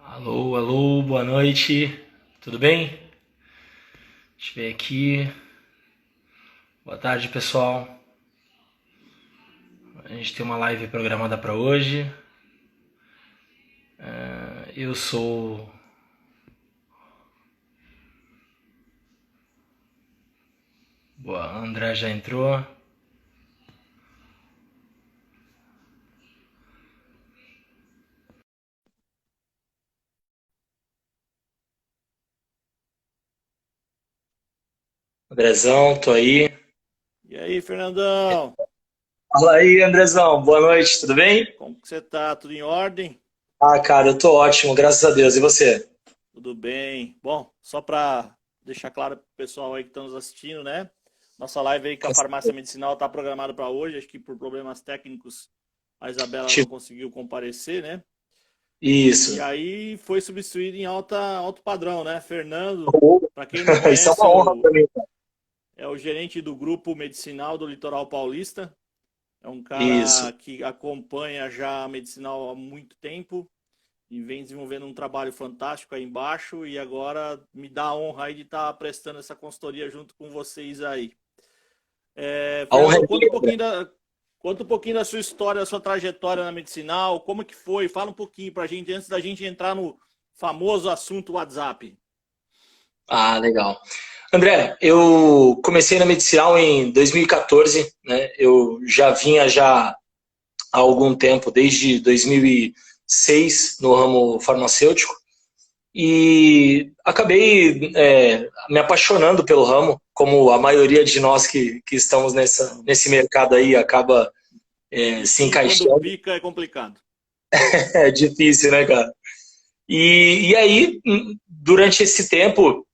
Alô, alô, boa noite. Tudo bem? Deixa eu ver aqui. Boa tarde, pessoal. A gente tem uma live programada para hoje. Eu sou. Boa, a André já entrou. Andrezão, tô aí. E aí, Fernandão? Fala aí, Andrezão. Boa noite, tudo bem? Como que você tá? Tudo em ordem? Ah, cara, eu tô ótimo, graças a Deus. E você? Tudo bem. Bom, só para deixar claro pro pessoal aí que estão nos assistindo, né? Nossa live aí com a Com farmácia certeza. medicinal tá programada para hoje, acho que por problemas técnicos a Isabela não Tipo, conseguiu comparecer, né? E isso. aí foi substituído em alto padrão, né? Fernando, para quem não Isso é conhece, uma honra pra mim, cara. é o gerente do grupo medicinal do Litoral Paulista. É um Isso. cara que acompanha já a medicinal há muito tempo e vem desenvolvendo um trabalho fantástico aí embaixo e agora me dá a honra aí de estar prestando essa consultoria junto com vocês aí. A honra Fernando, é minha, André. conta um pouquinho da sua história, da sua trajetória na medicinal, como que foi? Fala um pouquinho pra gente antes da gente entrar no famoso assunto WhatsApp. Ah, legal. André, eu comecei na medicinal em 2014, né? Eu já vinha já há algum tempo, desde 2006, no ramo farmacêutico, e acabei me apaixonando pelo ramo, como a maioria de nós que estamos nesse mercado aí acaba se Bichinho quando encaixando. pica é complicado. É difícil, né, cara? E aí, durante esse tempo,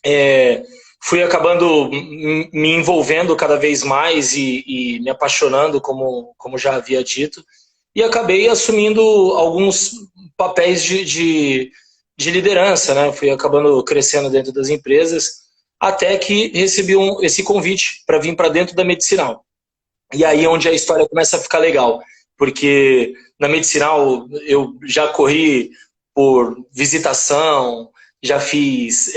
é, fui acabando me envolvendo cada vez mais e me apaixonando, como já havia dito, e acabei assumindo alguns papéis de liderança, né? Fui acabando crescendo dentro das empresas, até que recebi esse convite para vir para dentro da medicinal. E aí é onde a Legal. história começa a ficar legal, porque na medicinal eu já corri por visitação, já fiz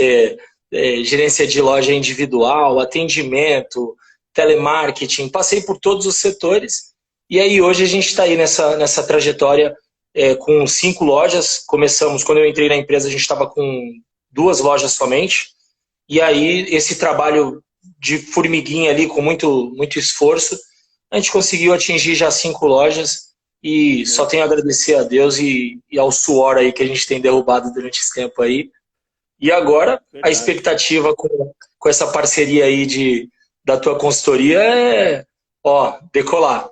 gerência de loja individual, atendimento, telemarketing, passei por todos os setores. E aí hoje a gente está aí nessa trajetória com 5 lojas. Começamos, quando eu entrei na empresa, a gente estava com 2 lojas somente. E aí esse trabalho de formiguinha ali, com muito esforço, a gente conseguiu atingir já 5 lojas e só Show. tenho a agradecer a Deus e ao suor aí que a gente tem derrubado durante esse tempo aí. E agora a Verdade. expectativa com essa parceria aí da tua consultoria é, ó, decolar.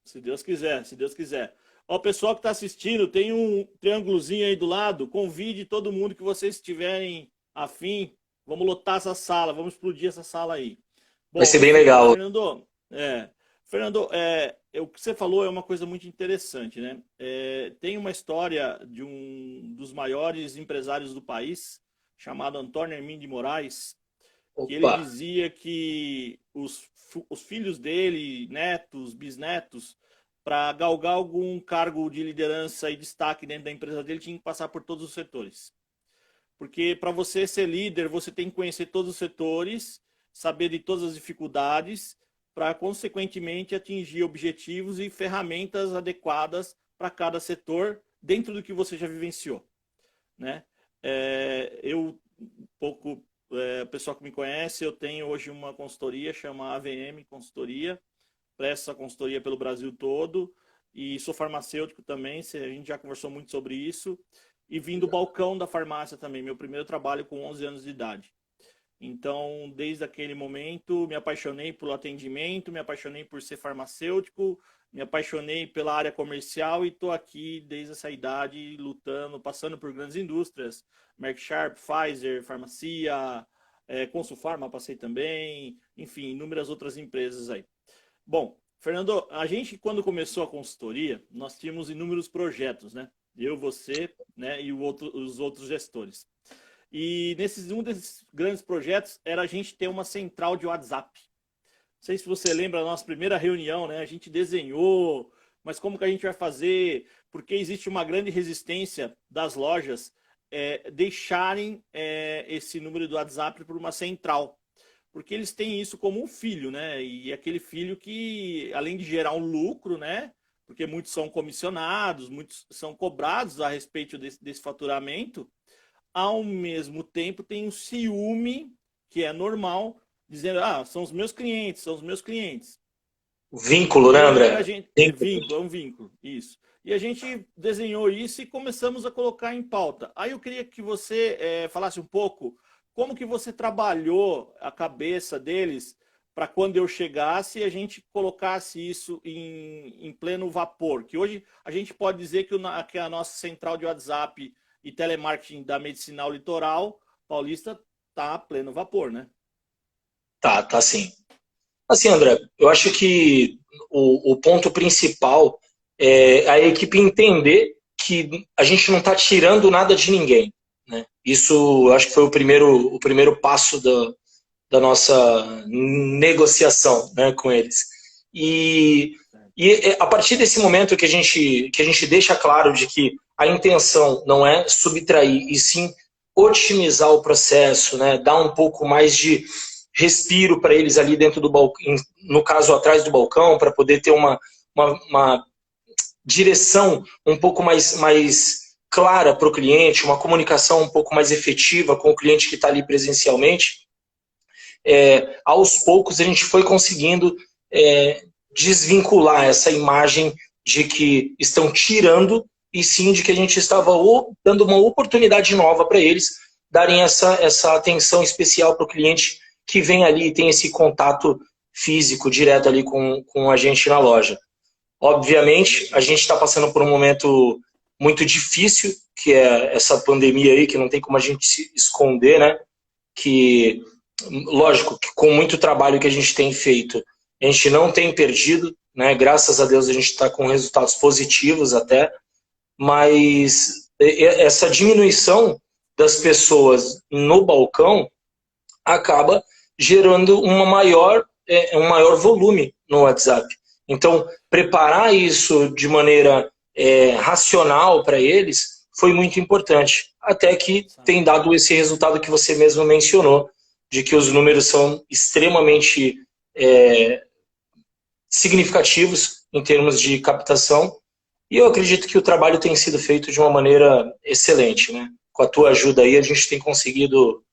Se Deus quiser, se Deus quiser. Ó, pessoal que está assistindo, tem um triângulozinho aí do lado. Convide todo mundo que vocês estiverem afim. Vamos lotar essa sala, vamos explodir essa sala aí. Vai Bom, ser bem enfim, legal. Fernando, o que você falou é uma coisa muito interessante, né? Tem uma história de um dos maiores empresários do país, chamado Antônio Hermínio de Moraes, que ele Opa, dizia que os filhos dele, netos, bisnetos, para galgar algum cargo de liderança e destaque dentro da empresa dele, tinha que passar por todos os setores. Porque para você ser líder, você tem que conhecer todos os setores, saber de todas as dificuldades, para consequentemente atingir objetivos e ferramentas adequadas para cada setor dentro do que você já vivenciou, né? Eu pouco o pessoal que me conhece, eu tenho hoje uma consultoria chama AVM Consultoria, presto essa consultoria pelo Brasil todo e sou farmacêutico também, a gente já conversou muito sobre isso e vim do balcão da farmácia também, meu primeiro trabalho com 11 anos de idade. Então, desde aquele momento, me apaixonei pelo atendimento, me apaixonei por ser farmacêutico, me apaixonei pela área comercial e estou aqui desde essa idade lutando, passando por grandes indústrias, Merck Sharp, Pfizer, Farmacia, Consulfarma passei também, enfim, inúmeras outras empresas aí. Bom, Fernando, a gente quando começou a consultoria, nós tínhamos inúmeros projetos, né? Eu, você, né, e os outros gestores. E um desses grandes projetos era a gente ter uma central de WhatsApp. Não sei se você lembra da nossa primeira reunião, né? A gente desenhou, mas como que a gente vai fazer? Porque existe uma grande resistência das lojas deixarem esse número do WhatsApp por uma central. Porque eles têm isso como um filho, né? E aquele filho que, além de gerar um lucro, né? Porque muitos são comissionados, muitos são cobrados a respeito desse faturamento, ao mesmo tempo tem um ciúme, que é normal, dizendo, são os meus clientes, são os meus clientes. Vínculo, E né, aí a André? gente, Vínculo. é um vínculo, isso. E a gente desenhou isso e começamos a colocar em pauta. Aí eu queria que você falasse um pouco como que você trabalhou a cabeça deles para quando eu chegasse a gente colocasse isso em pleno vapor. Que hoje a gente pode dizer que a nossa central de WhatsApp e telemarketing da Medicinal Litoral Paulista está a pleno vapor, né? Tá sim. Assim, André, eu acho que o ponto principal é a equipe entender que a gente não está tirando nada de ninguém, né? Isso, eu acho que foi o primeiro passo da nossa negociação, né, com eles. E, e a partir desse momento que a gente deixa claro de que a intenção não é subtrair, e sim otimizar o processo, né, dar um pouco mais de respiro para eles ali dentro do balcão, no caso atrás do balcão, para poder ter uma direção um pouco mais clara para o cliente, uma comunicação um pouco mais efetiva com o cliente que está ali presencialmente. Aos poucos a gente foi conseguindo desvincular essa imagem de que estão tirando e sim de que a gente estava dando uma oportunidade nova para eles darem essa atenção especial para o cliente que vem ali e tem esse contato físico direto ali com a gente na loja. Obviamente, a gente está passando por um momento muito difícil, que é essa pandemia aí, que não tem como a gente se esconder, né? Que, lógico, que com muito trabalho que a gente tem feito, a gente não tem perdido, né? Graças a Deus a gente está com resultados positivos até, mas essa diminuição das pessoas no balcão acaba gerando um maior volume no WhatsApp. Então, preparar isso de maneira racional para eles foi muito importante. Até que tem dado esse resultado que você mesmo mencionou, de que os números são extremamente significativos em termos de captação. E eu acredito que o trabalho tem sido feito de uma maneira excelente, né? Com a tua ajuda aí, a gente tem conseguido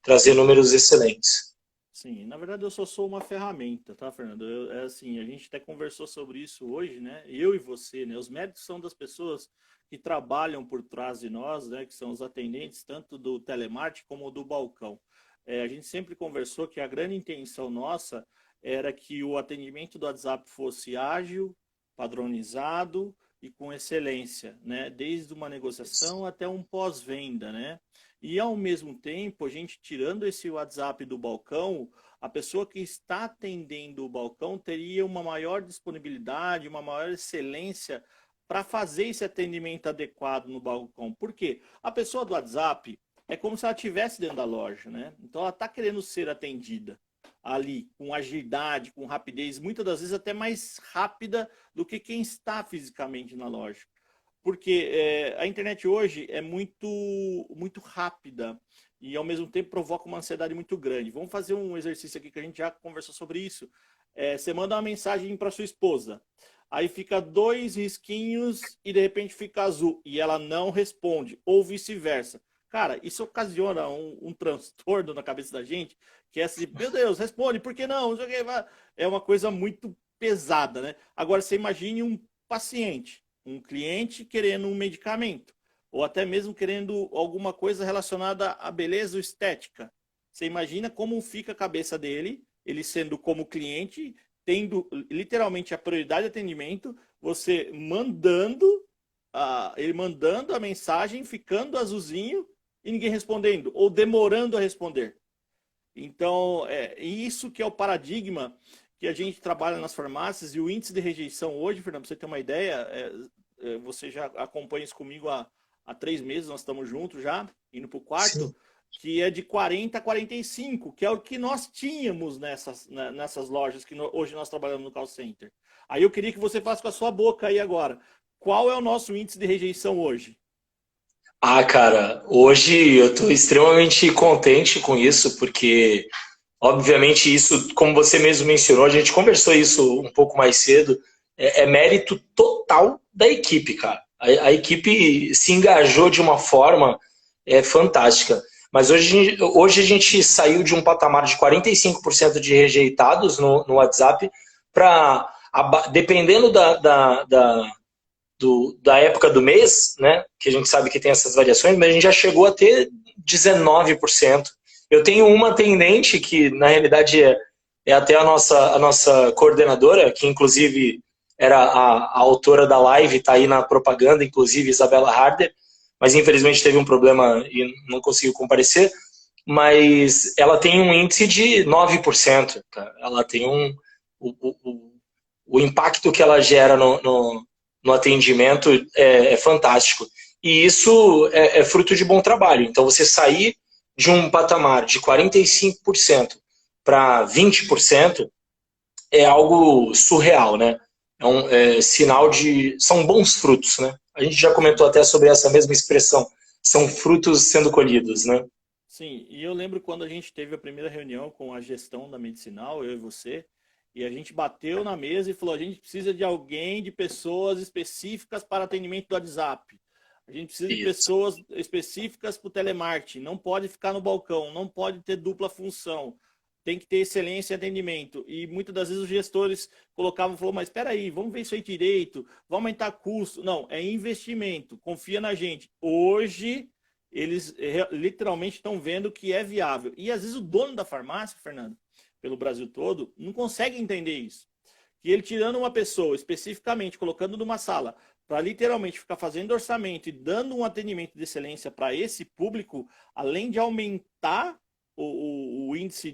trazer números excelentes. Sim, na verdade eu só sou uma ferramenta, tá, Fernando? Assim, a gente até conversou sobre isso hoje, né? Eu e você, né? Os médicos são das pessoas que trabalham por trás de nós, né? Que são os atendentes, tanto do telemarketing como do balcão. A gente sempre conversou que a grande intenção nossa era que o atendimento do WhatsApp fosse ágil, padronizado e com excelência, né? Desde uma negociação até um pós-venda, né? E ao mesmo tempo, a gente tirando esse WhatsApp do balcão, a pessoa que está atendendo o balcão teria uma maior disponibilidade, uma maior excelência para fazer esse atendimento adequado no balcão. Por quê? A pessoa do WhatsApp é como se ela estivesse dentro da loja, né? Então ela está querendo ser atendida ali, com agilidade, com rapidez, muitas das vezes até mais rápida do que quem está fisicamente na loja. Porque a internet hoje é muito rápida e, ao mesmo tempo, provoca uma ansiedade muito grande. Vamos fazer um exercício aqui que a gente já conversou sobre isso. Você manda uma mensagem para sua esposa, aí fica 2 risquinhos e, de repente, fica azul e ela não responde, ou vice-versa. Cara, isso ocasiona um transtorno na cabeça da gente, que é assim, meu Deus, responde, por que não? É uma coisa muito pesada, né? Agora, você imagine um paciente, um cliente querendo um medicamento, ou até mesmo querendo alguma coisa relacionada à beleza ou estética. Você imagina como fica a cabeça dele, ele sendo como cliente, tendo literalmente a prioridade de atendimento, você ele mandando a mensagem, ficando azulzinho e ninguém respondendo, ou demorando a responder. Então, isso que é o paradigma que a gente trabalha nas farmácias, e o índice de rejeição hoje, Fernando, pra você ter uma ideia, você já acompanha isso comigo há 3 meses, nós estamos juntos já, indo para o quarto, Sim. que é de 40 a 45, que é o que nós tínhamos nessas lojas que hoje nós trabalhamos no call center. Aí eu queria que você faça com a sua boca aí agora. Qual é o nosso índice de rejeição hoje? Ah, cara, hoje eu estou extremamente contente com isso, porque, obviamente, isso, como você mesmo mencionou, a gente conversou isso um pouco mais cedo, é mérito total da equipe, cara. A equipe se engajou de uma forma fantástica. Mas hoje a gente saiu de um patamar de 45% de rejeitados no WhatsApp para, dependendo da época do mês, né, que a gente sabe que tem essas variações, mas a gente já chegou a ter 19%. Eu tenho uma atendente que, na realidade, é até a nossa coordenadora, que inclusive era a autora da live, está aí na propaganda, inclusive Isabela Harder, mas infelizmente teve um problema e não conseguiu comparecer, mas ela tem um índice de 9%. Tá? Ela tem o impacto que ela gera no atendimento é fantástico. E isso é fruto de bom trabalho. Então, você sair de um patamar de 45% para 20% é algo surreal, né? É sinal de... São bons frutos, né? A gente já comentou até sobre essa mesma expressão. São frutos sendo colhidos, né? Sim, e eu lembro quando a gente teve a primeira reunião com a gestão da Medicinal, eu e você, e a gente bateu na mesa e falou, a gente precisa de alguém, de pessoas específicas para atendimento do WhatsApp. A gente precisa de Isso. pessoas específicas para o telemarketing. Não pode ficar no balcão, não pode ter dupla função. Tem que ter excelência em atendimento. E muitas das vezes os gestores colocavam, falou, mas espera aí, vamos ver isso aí direito, vai aumentar custo. Não, é investimento, confia na gente. Hoje, eles literalmente estão vendo que é viável. E às vezes o dono da farmácia, Fernando, pelo Brasil todo, não consegue entender isso. Que ele tirando uma pessoa, especificamente, colocando numa sala, para literalmente ficar fazendo orçamento e dando um atendimento de excelência para esse público, além de aumentar o índice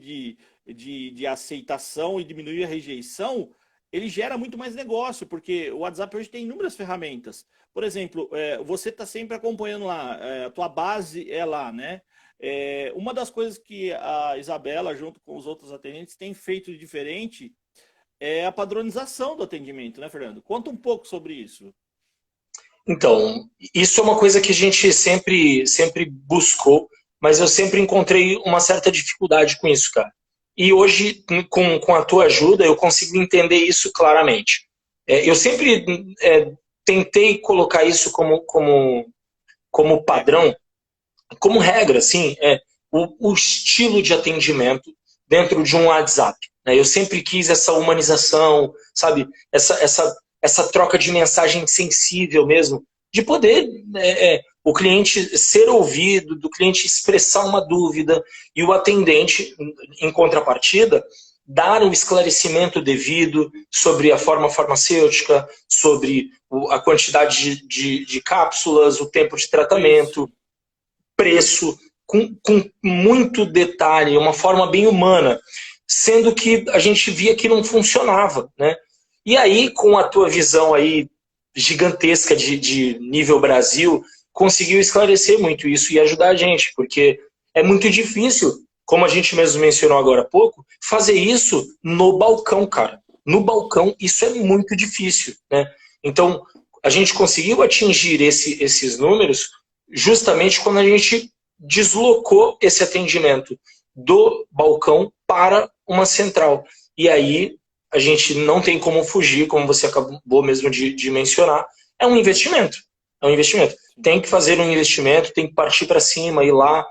de aceitação e diminuir a rejeição, ele gera muito mais negócio, porque o WhatsApp hoje tem inúmeras ferramentas. Por exemplo, você está sempre acompanhando lá, a tua base é lá, né? Uma das coisas que a Isabela, junto com os outros atendentes, tem feito de diferente é a padronização do atendimento, né, Fernando? Conta um pouco sobre isso. Então, isso é uma coisa que a gente sempre buscou, mas eu sempre encontrei uma certa dificuldade com isso, cara. E hoje, com a tua ajuda, eu consigo entender isso claramente. Eu sempre tentei colocar isso como padrão, como regra, assim, o estilo de atendimento dentro de um WhatsApp. Né? Eu sempre quis essa humanização, sabe? Essa troca de mensagem sensível mesmo, de poder o cliente ser ouvido, do cliente expressar uma dúvida e o atendente, em contrapartida, dar um esclarecimento devido sobre a forma farmacêutica, sobre a quantidade de cápsulas, o tempo de tratamento, preço, com muito detalhe, uma forma bem humana, sendo que a gente via que não funcionava, né? E aí, com a tua visão aí gigantesca de nível Brasil, conseguiu esclarecer muito isso e ajudar a gente, porque é muito difícil, como a gente mesmo mencionou agora há pouco, fazer isso no balcão, cara. No balcão, isso é muito difícil, né? Então, a gente conseguiu atingir esses números justamente quando a gente deslocou esse atendimento do balcão para uma central. E aí a gente não tem como fugir, como você acabou mesmo de mencionar, é um investimento. É um investimento. Tem que fazer um investimento, tem que partir para cima, ir lá,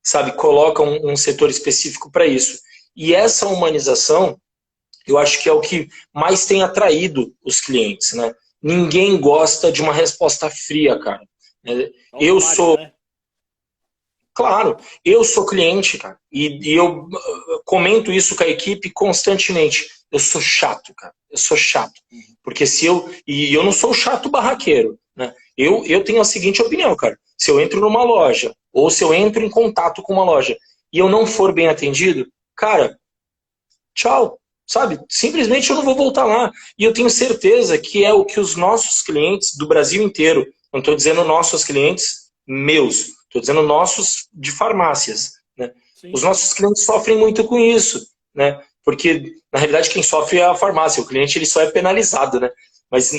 sabe, coloca um setor específico para isso. E essa humanização, eu acho que é o que mais tem atraído os clientes, né? Ninguém gosta de uma resposta fria, cara. Eu sou... Né? Claro, eu sou cliente, cara, e eu comento isso com a equipe constantemente. Eu sou chato, cara, eu sou chato. Porque e eu não sou chato barraqueiro, né? Eu tenho a seguinte opinião, cara. Se eu entro numa loja, ou se eu entro em contato com uma loja, e eu não for bem atendido, cara, tchau, sabe? Simplesmente eu não vou voltar lá. E eu tenho certeza que é o que os nossos clientes do Brasil inteiro, não estou dizendo nossos clientes meus, estou dizendo nossos de farmácias, né? Os nossos clientes sofrem muito com isso, né? porque na realidade quem sofre é a farmácia, o cliente ele só é penalizado, né? Mas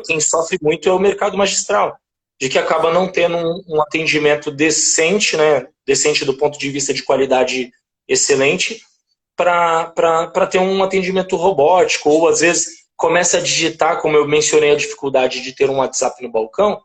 quem sofre muito é o mercado magistral, de que acaba não tendo um atendimento decente, né? Decente do ponto de vista de qualidade excelente, para ter um atendimento robótico, ou às vezes começa a digitar, como eu mencionei a dificuldade de ter um WhatsApp no balcão,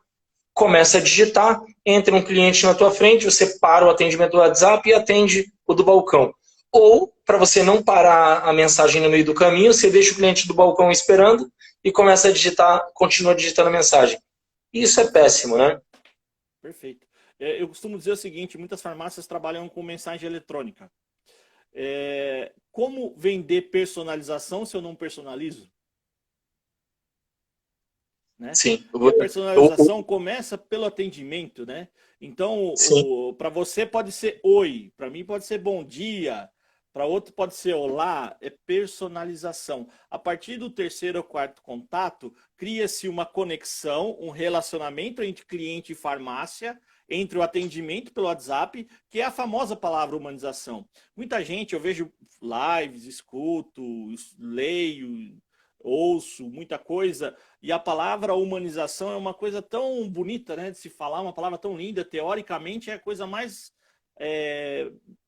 começa a digitar, entra um cliente na tua frente, você para o atendimento do WhatsApp e atende o do balcão. Ou, para você não parar a mensagem no meio do caminho, você deixa o cliente do balcão esperando e começa a digitar, continua digitando a mensagem. Isso é péssimo, né? Perfeito. Eu costumo dizer o seguinte, muitas farmácias trabalham com mensagem eletrônica. Como vender personalização se eu não personalizo? Né? Sim. E a personalização começa pelo atendimento, né? Então, para você pode ser oi, para mim pode ser bom dia, para outro pode ser olá, é personalização. A partir do terceiro ou quarto contato, cria-se uma conexão, um relacionamento entre cliente e farmácia, entre o atendimento pelo WhatsApp, que é a famosa palavra humanização. Muita gente, eu vejo lives, escuto, leio, ouço muita coisa, e a palavra humanização é uma coisa tão bonita, né, de se falar, uma palavra tão linda, teoricamente é a coisa mais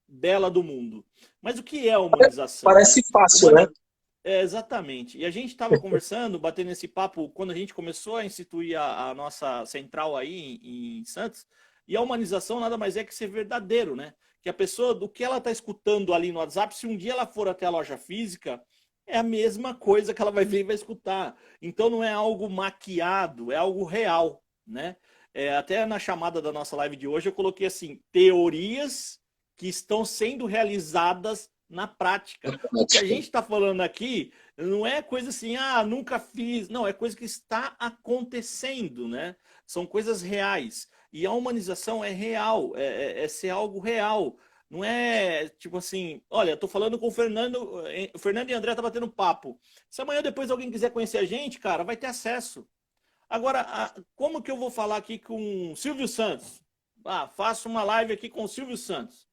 bela do mundo. Mas o que é humanização? Parece fácil, né? Exatamente. E a gente estava conversando, batendo esse papo, quando a gente começou a instituir a nossa central aí em Santos, e a humanização nada mais é que ser verdadeiro, né? Que a pessoa, do que ela está escutando ali no WhatsApp, se um dia ela for até a loja física, é a mesma coisa que ela vai ver e vai escutar. Então não é algo maquiado, é algo real, né? Até na chamada da nossa live de hoje eu coloquei assim, teorias que estão sendo realizadas na prática. O que a gente está falando aqui não é coisa assim, nunca fiz. Não, é coisa que está acontecendo, né? São coisas reais. E a humanização é real, é ser algo real. Não é tipo assim, olha, eu tô falando com o Fernando e André tá batendo papo. Se amanhã depois alguém quiser conhecer a gente, cara, vai ter acesso. Agora, como que eu vou falar aqui com o Silvio Santos? Faço uma live aqui com o Silvio Santos.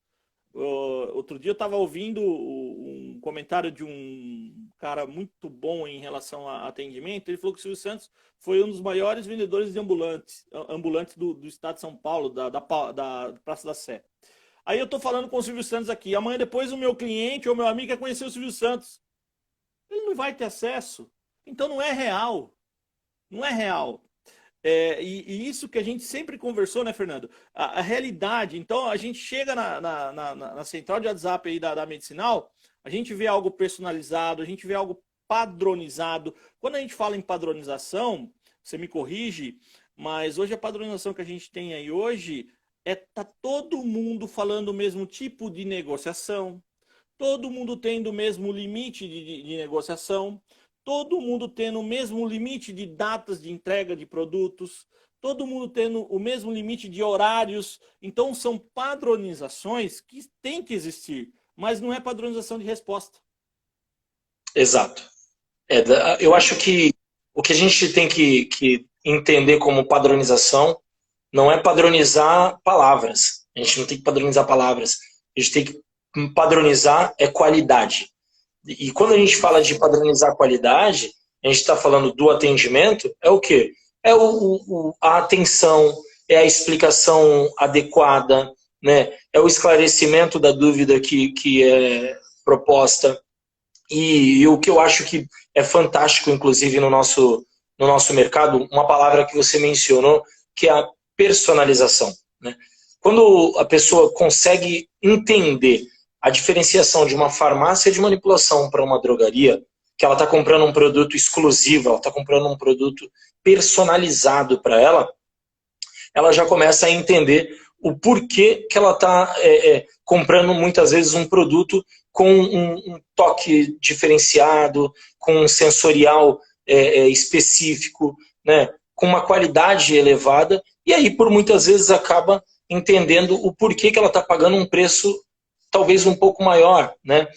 Outro dia eu estava ouvindo um comentário de um cara muito bom em relação a atendimento. Ele falou que o Silvio Santos foi um dos maiores vendedores de ambulantes do estado de São Paulo, da Praça da Sé. Aí eu tô falando com o Silvio Santos aqui. Amanhã depois o meu cliente ou meu amigo quer conhecer o Silvio Santos. Ele não vai ter acesso. Então não é real. Não é real. E isso que a gente sempre conversou, né, Fernando? A realidade. Então a gente chega na central de WhatsApp aí da Medicinal, a gente vê algo personalizado, a gente vê algo padronizado. Quando a gente fala em padronização, você me corrige, mas hoje a padronização que a gente tem aí hoje tá todo mundo falando o mesmo tipo de negociação, todo mundo tendo o mesmo limite de negociação, todo mundo tendo o mesmo limite de datas de entrega de produtos, todo mundo tendo o mesmo limite de horários. Então são padronizações que têm que existir, mas não é padronização de resposta. Exato. Eu acho que o que a gente tem que entender como padronização não é padronizar palavras. A gente não tem que padronizar palavras. A gente tem que padronizar qualidade. E quando a gente fala de padronizar qualidade, a gente está falando do atendimento, é o quê? É a atenção, é a explicação adequada, né? É o esclarecimento da dúvida que é proposta. E o que eu acho que é fantástico, inclusive, no nosso mercado, uma palavra que você mencionou, que é a personalização, né? Quando a pessoa consegue entender a diferenciação de uma farmácia de manipulação para uma drogaria, que ela está comprando um produto exclusivo, ela está comprando um produto personalizado para ela já começa a entender o porquê que ela está comprando muitas vezes um produto com um toque diferenciado, com um sensorial específico, né, com uma qualidade elevada, e aí por muitas vezes acaba entendendo o porquê que ela está pagando um preço talvez um pouco maior, né?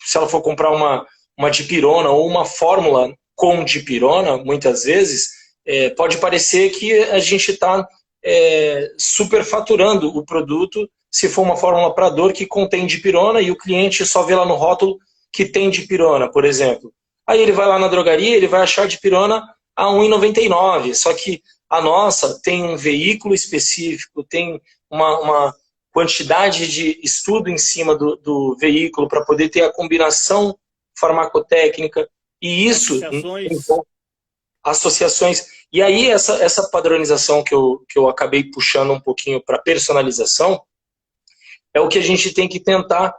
Se ela for comprar uma dipirona ou uma fórmula com dipirona, muitas vezes, pode parecer que a gente está superfaturando o produto se for uma fórmula para dor que contém dipirona e o cliente só vê lá no rótulo que tem dipirona, por exemplo? Aí ele vai lá na drogaria, ele vai achar dipirona a R$ 1,99. Só que a nossa tem um veículo específico, tem uma quantidade de estudo em cima do veículo para poder ter a combinação farmacotécnica. E isso Associações. associações. E aí, essa padronização que eu acabei puxando um pouquinho para personalização é o que a gente tem que tentar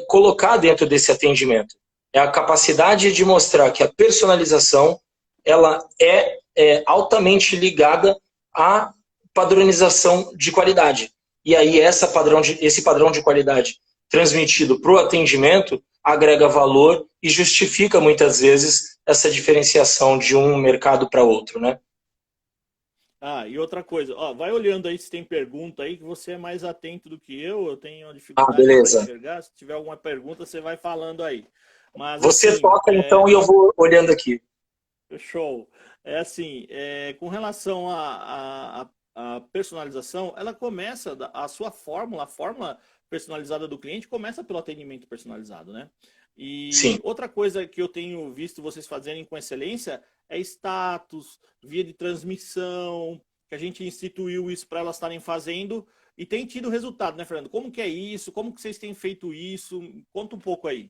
colocar dentro desse atendimento. É a capacidade de mostrar que a personalização ela é altamente ligada à padronização de qualidade. E aí, esse padrão de qualidade transmitido para o atendimento agrega valor e justifica, muitas vezes, essa diferenciação de um mercado para outro, né? Ah, e outra coisa, ó, vai olhando aí se tem pergunta aí, que você é mais atento do que eu tenho uma Ah, dificuldade para beleza. enxergar. Se tiver alguma pergunta, você vai falando aí. Mas Você assim, toca então e eu vou olhando aqui. show. É assim, com relação à personalização, ela começa, a sua fórmula, a fórmula personalizada do cliente começa pelo atendimento personalizado, né? Sim. E outra coisa que eu tenho visto vocês fazerem com excelência é status, via de transmissão, que a gente instituiu isso para elas estarem fazendo e tem tido resultado, né, Fernando? Como que é isso? Como que vocês têm feito isso? Conta um pouco aí.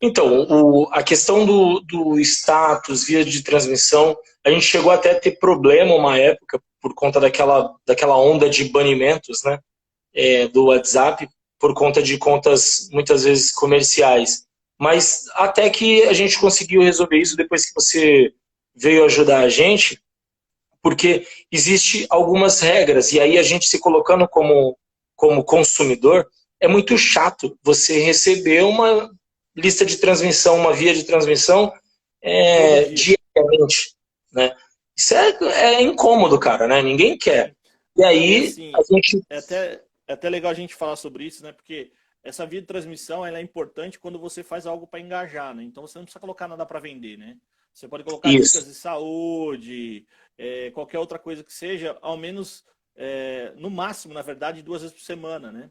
Então, a questão do status, via de transmissão, a gente chegou até a ter problema uma época por conta daquela onda de banimentos, né, do WhatsApp, por conta de contas muitas vezes comerciais. Mas até que a gente conseguiu resolver isso depois que você veio ajudar a gente, porque existe algumas regras, e aí a gente se colocando como consumidor, é muito chato você receber uma lista de transmissão, uma via de transmissão Todo dia. diariamente, né? Isso é incômodo, cara, né? Ninguém quer. Sim. E E aí a assim, gente... é até legal a gente falar sobre isso, né? Porque essa via de transmissão ela é importante quando você faz algo para engajar, né? Então você não precisa colocar nada para vender, né? Você pode colocar Isso. dicas de saúde, qualquer outra coisa que seja, ao menos, no máximo, na verdade, 2 vezes por semana, né?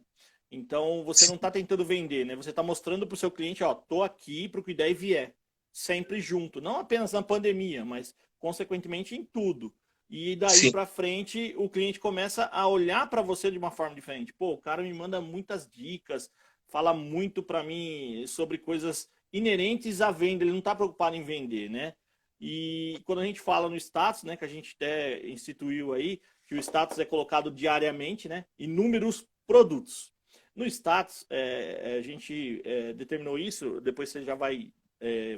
Então você não está tentando vender, né? Você está mostrando para o seu cliente, ó, tô aqui para o que der e vier. Sempre junto. Não apenas na pandemia, mas consequentemente em tudo. E daí Sim. para frente, o cliente começa a olhar para você de uma forma diferente. Pô, o cara me manda muitas dicas, fala muito para mim sobre coisas inerentes à venda, ele não está preocupado em vender, né? E quando a gente fala no status, né, que a gente até instituiu aí, que o status é colocado diariamente, né? Inúmeros produtos. No status, a gente determinou isso, depois você já vai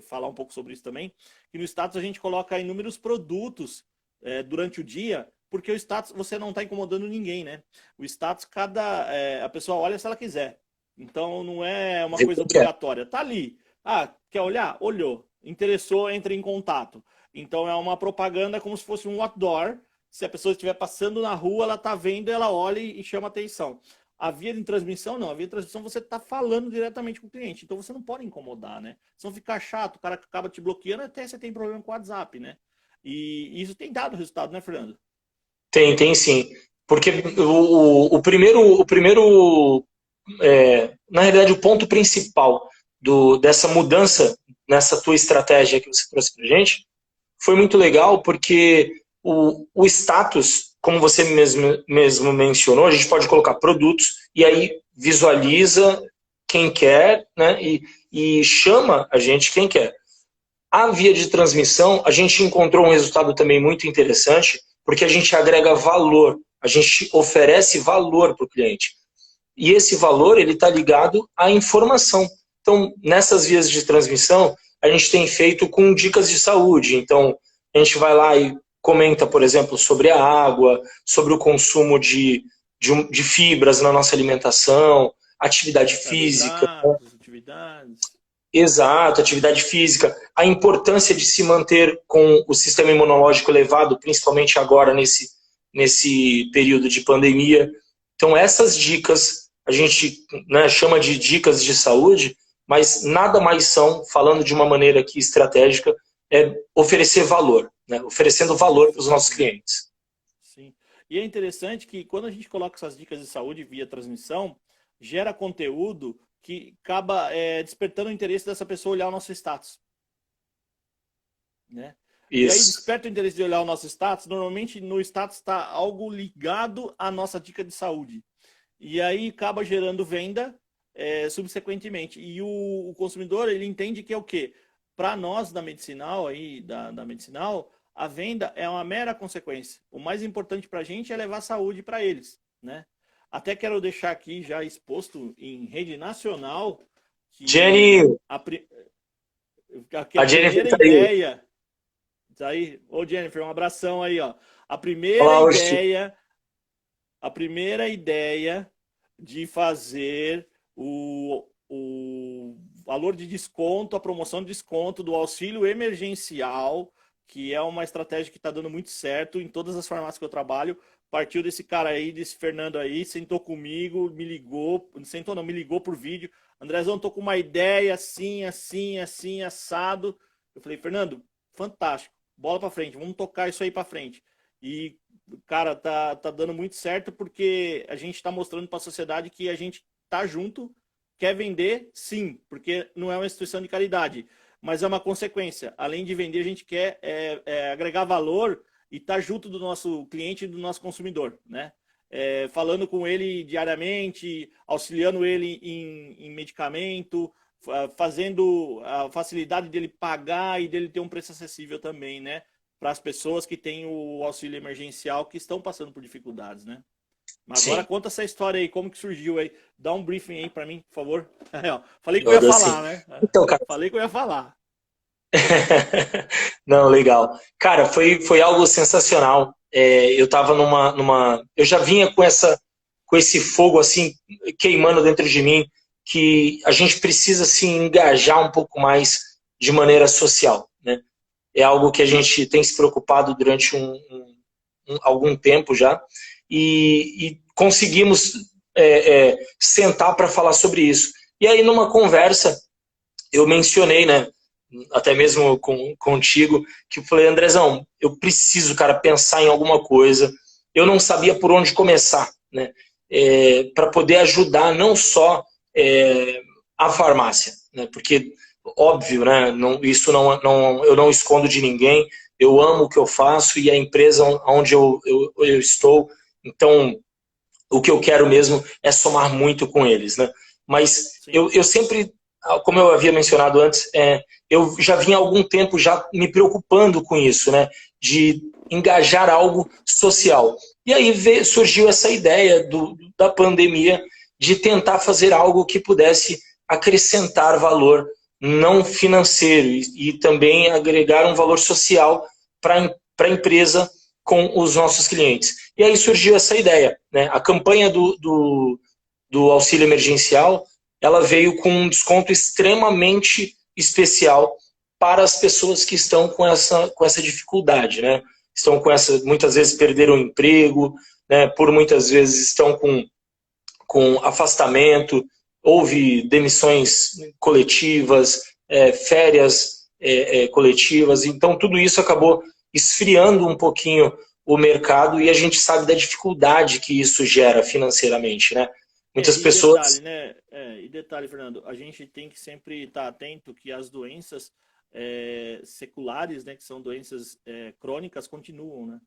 falar um pouco sobre isso também, que no status a gente coloca inúmeros produtos durante o dia, porque o status você não está incomodando ninguém, né? O status, a pessoa olha se ela quiser. Então não é uma Vê coisa quem quer. obrigatória. Tá ali. Ah, quer olhar? Olhou. Interessou, entra em contato. Então é uma propaganda como se fosse um outdoor. Se a pessoa estiver passando na rua, ela está vendo, ela olha e chama atenção. A via de transmissão, não. A via de transmissão você está falando diretamente com o cliente. Então você não pode incomodar, né? Se não ficar chato, o cara acaba te bloqueando, até você tem problema com o WhatsApp, né? E isso tem dado resultado, né, Fernando? Tem sim. Porque o primeiro na realidade, o ponto principal dessa mudança nessa tua estratégia que você trouxe para gente foi muito legal, porque o status, como você mesmo mencionou, a gente pode colocar produtos e aí visualiza quem quer, né, e chama a gente quem quer. A via de transmissão, a gente encontrou um resultado também muito interessante, porque a gente agrega valor, a gente oferece valor para o cliente. E esse valor ele está ligado à informação. Então, nessas vias de transmissão, a gente tem feito com dicas de saúde. Então, a gente vai lá e comenta, por exemplo, sobre a água, sobre o consumo de fibras na nossa alimentação, atividade física. Carboidratos, atividades. Exato, atividade física, a importância de se manter com o sistema imunológico elevado, principalmente agora nesse período de pandemia. Então, essas dicas, a gente, né, chama de dicas de saúde, mas nada mais são, falando de uma maneira aqui estratégica, é oferecer valor, né, oferecendo valor para os nossos clientes. Sim. E é interessante que quando a gente coloca essas dicas de saúde via transmissão, gera conteúdo que acaba despertando o interesse dessa pessoa olhar o nosso status, né? E aí Isso. desperta o interesse de olhar o nosso status. Normalmente no status está algo ligado à nossa dica de saúde. E aí acaba gerando venda subsequentemente. E o consumidor, ele entende que é o quê? Para nós da medicinal, aí, da medicinal, a venda é uma mera consequência. O mais importante para a gente é levar saúde para eles, né? Até quero deixar aqui já exposto em rede nacional que Jenny, que a a Jennifer primeira tá aí. ideia... Tá aí? Ô Jennifer, um abração aí, ó. A primeira Olá, ideia a primeira ideia de fazer o valor de desconto, a promoção de desconto do auxílio emergencial, que é uma estratégia que está dando muito certo em todas as farmácias que eu trabalho. Partiu desse cara aí, desse Fernando aí, sentou comigo, me ligou, sentou não, me ligou por vídeo. Andrezão, tô com uma ideia assim, assim, assim, assado. Eu falei, Fernando, fantástico, bola para frente, vamos tocar isso aí para frente. E cara, tá dando muito certo porque a gente está mostrando para a sociedade que a gente tá junto, quer vender, sim, porque não é uma instituição de caridade, mas é uma consequência. Além de vender, a gente quer agregar valor e estar junto do nosso cliente e do nosso consumidor, né? Falando com ele diariamente, auxiliando ele em medicamento, fazendo a facilidade dele pagar e dele ter um preço acessível também, né? Para as pessoas que têm o auxílio emergencial que estão passando por dificuldades, né? Mas agora sim. conta essa história aí, como que surgiu aí. Dá um briefing aí para mim, por favor. Falei que eu Eu ia dou sim. falar, né? Então, cara. Falei que eu ia falar. Não, legal. Cara, foi algo sensacional. Eu tava eu já vinha com esse fogo assim queimando dentro de mim, que a gente precisa se engajar um pouco mais de maneira social, né? É algo que a gente tem se preocupado durante algum tempo já e conseguimos sentar para falar sobre isso. E aí numa conversa eu mencionei, né, até mesmo contigo, que eu falei, Andrezão, eu preciso, cara, pensar em alguma coisa. Eu não sabia por onde começar, né, para poder ajudar não só a farmácia, né, porque, óbvio, né, isso eu não escondo de ninguém, eu amo o que eu faço e a empresa onde eu estou, então o que eu quero mesmo é somar muito com eles, né? Mas Sim. eu sempre, como eu havia mencionado antes, eu já vinha há algum tempo já me preocupando com isso, né? De engajar algo social. E aí surgiu essa ideia da pandemia de tentar fazer algo que pudesse acrescentar valor não financeiro e também agregar um valor social para a empresa com os nossos clientes. E aí surgiu essa ideia, né? A campanha do auxílio emergencial, ela veio com um desconto extremamente especial para as pessoas que estão com essa dificuldade, né? Estão com muitas vezes perderam o emprego, né? Por muitas vezes estão com afastamento, houve demissões coletivas, férias coletivas, então tudo isso acabou esfriando um pouquinho o mercado e a gente sabe da dificuldade que isso gera financeiramente, né? Muitas E detalhe, pessoas. né? E detalhe, Fernando, a gente tem que sempre estar atento que as doenças seculares, né, que são doenças crônicas, continuam, né?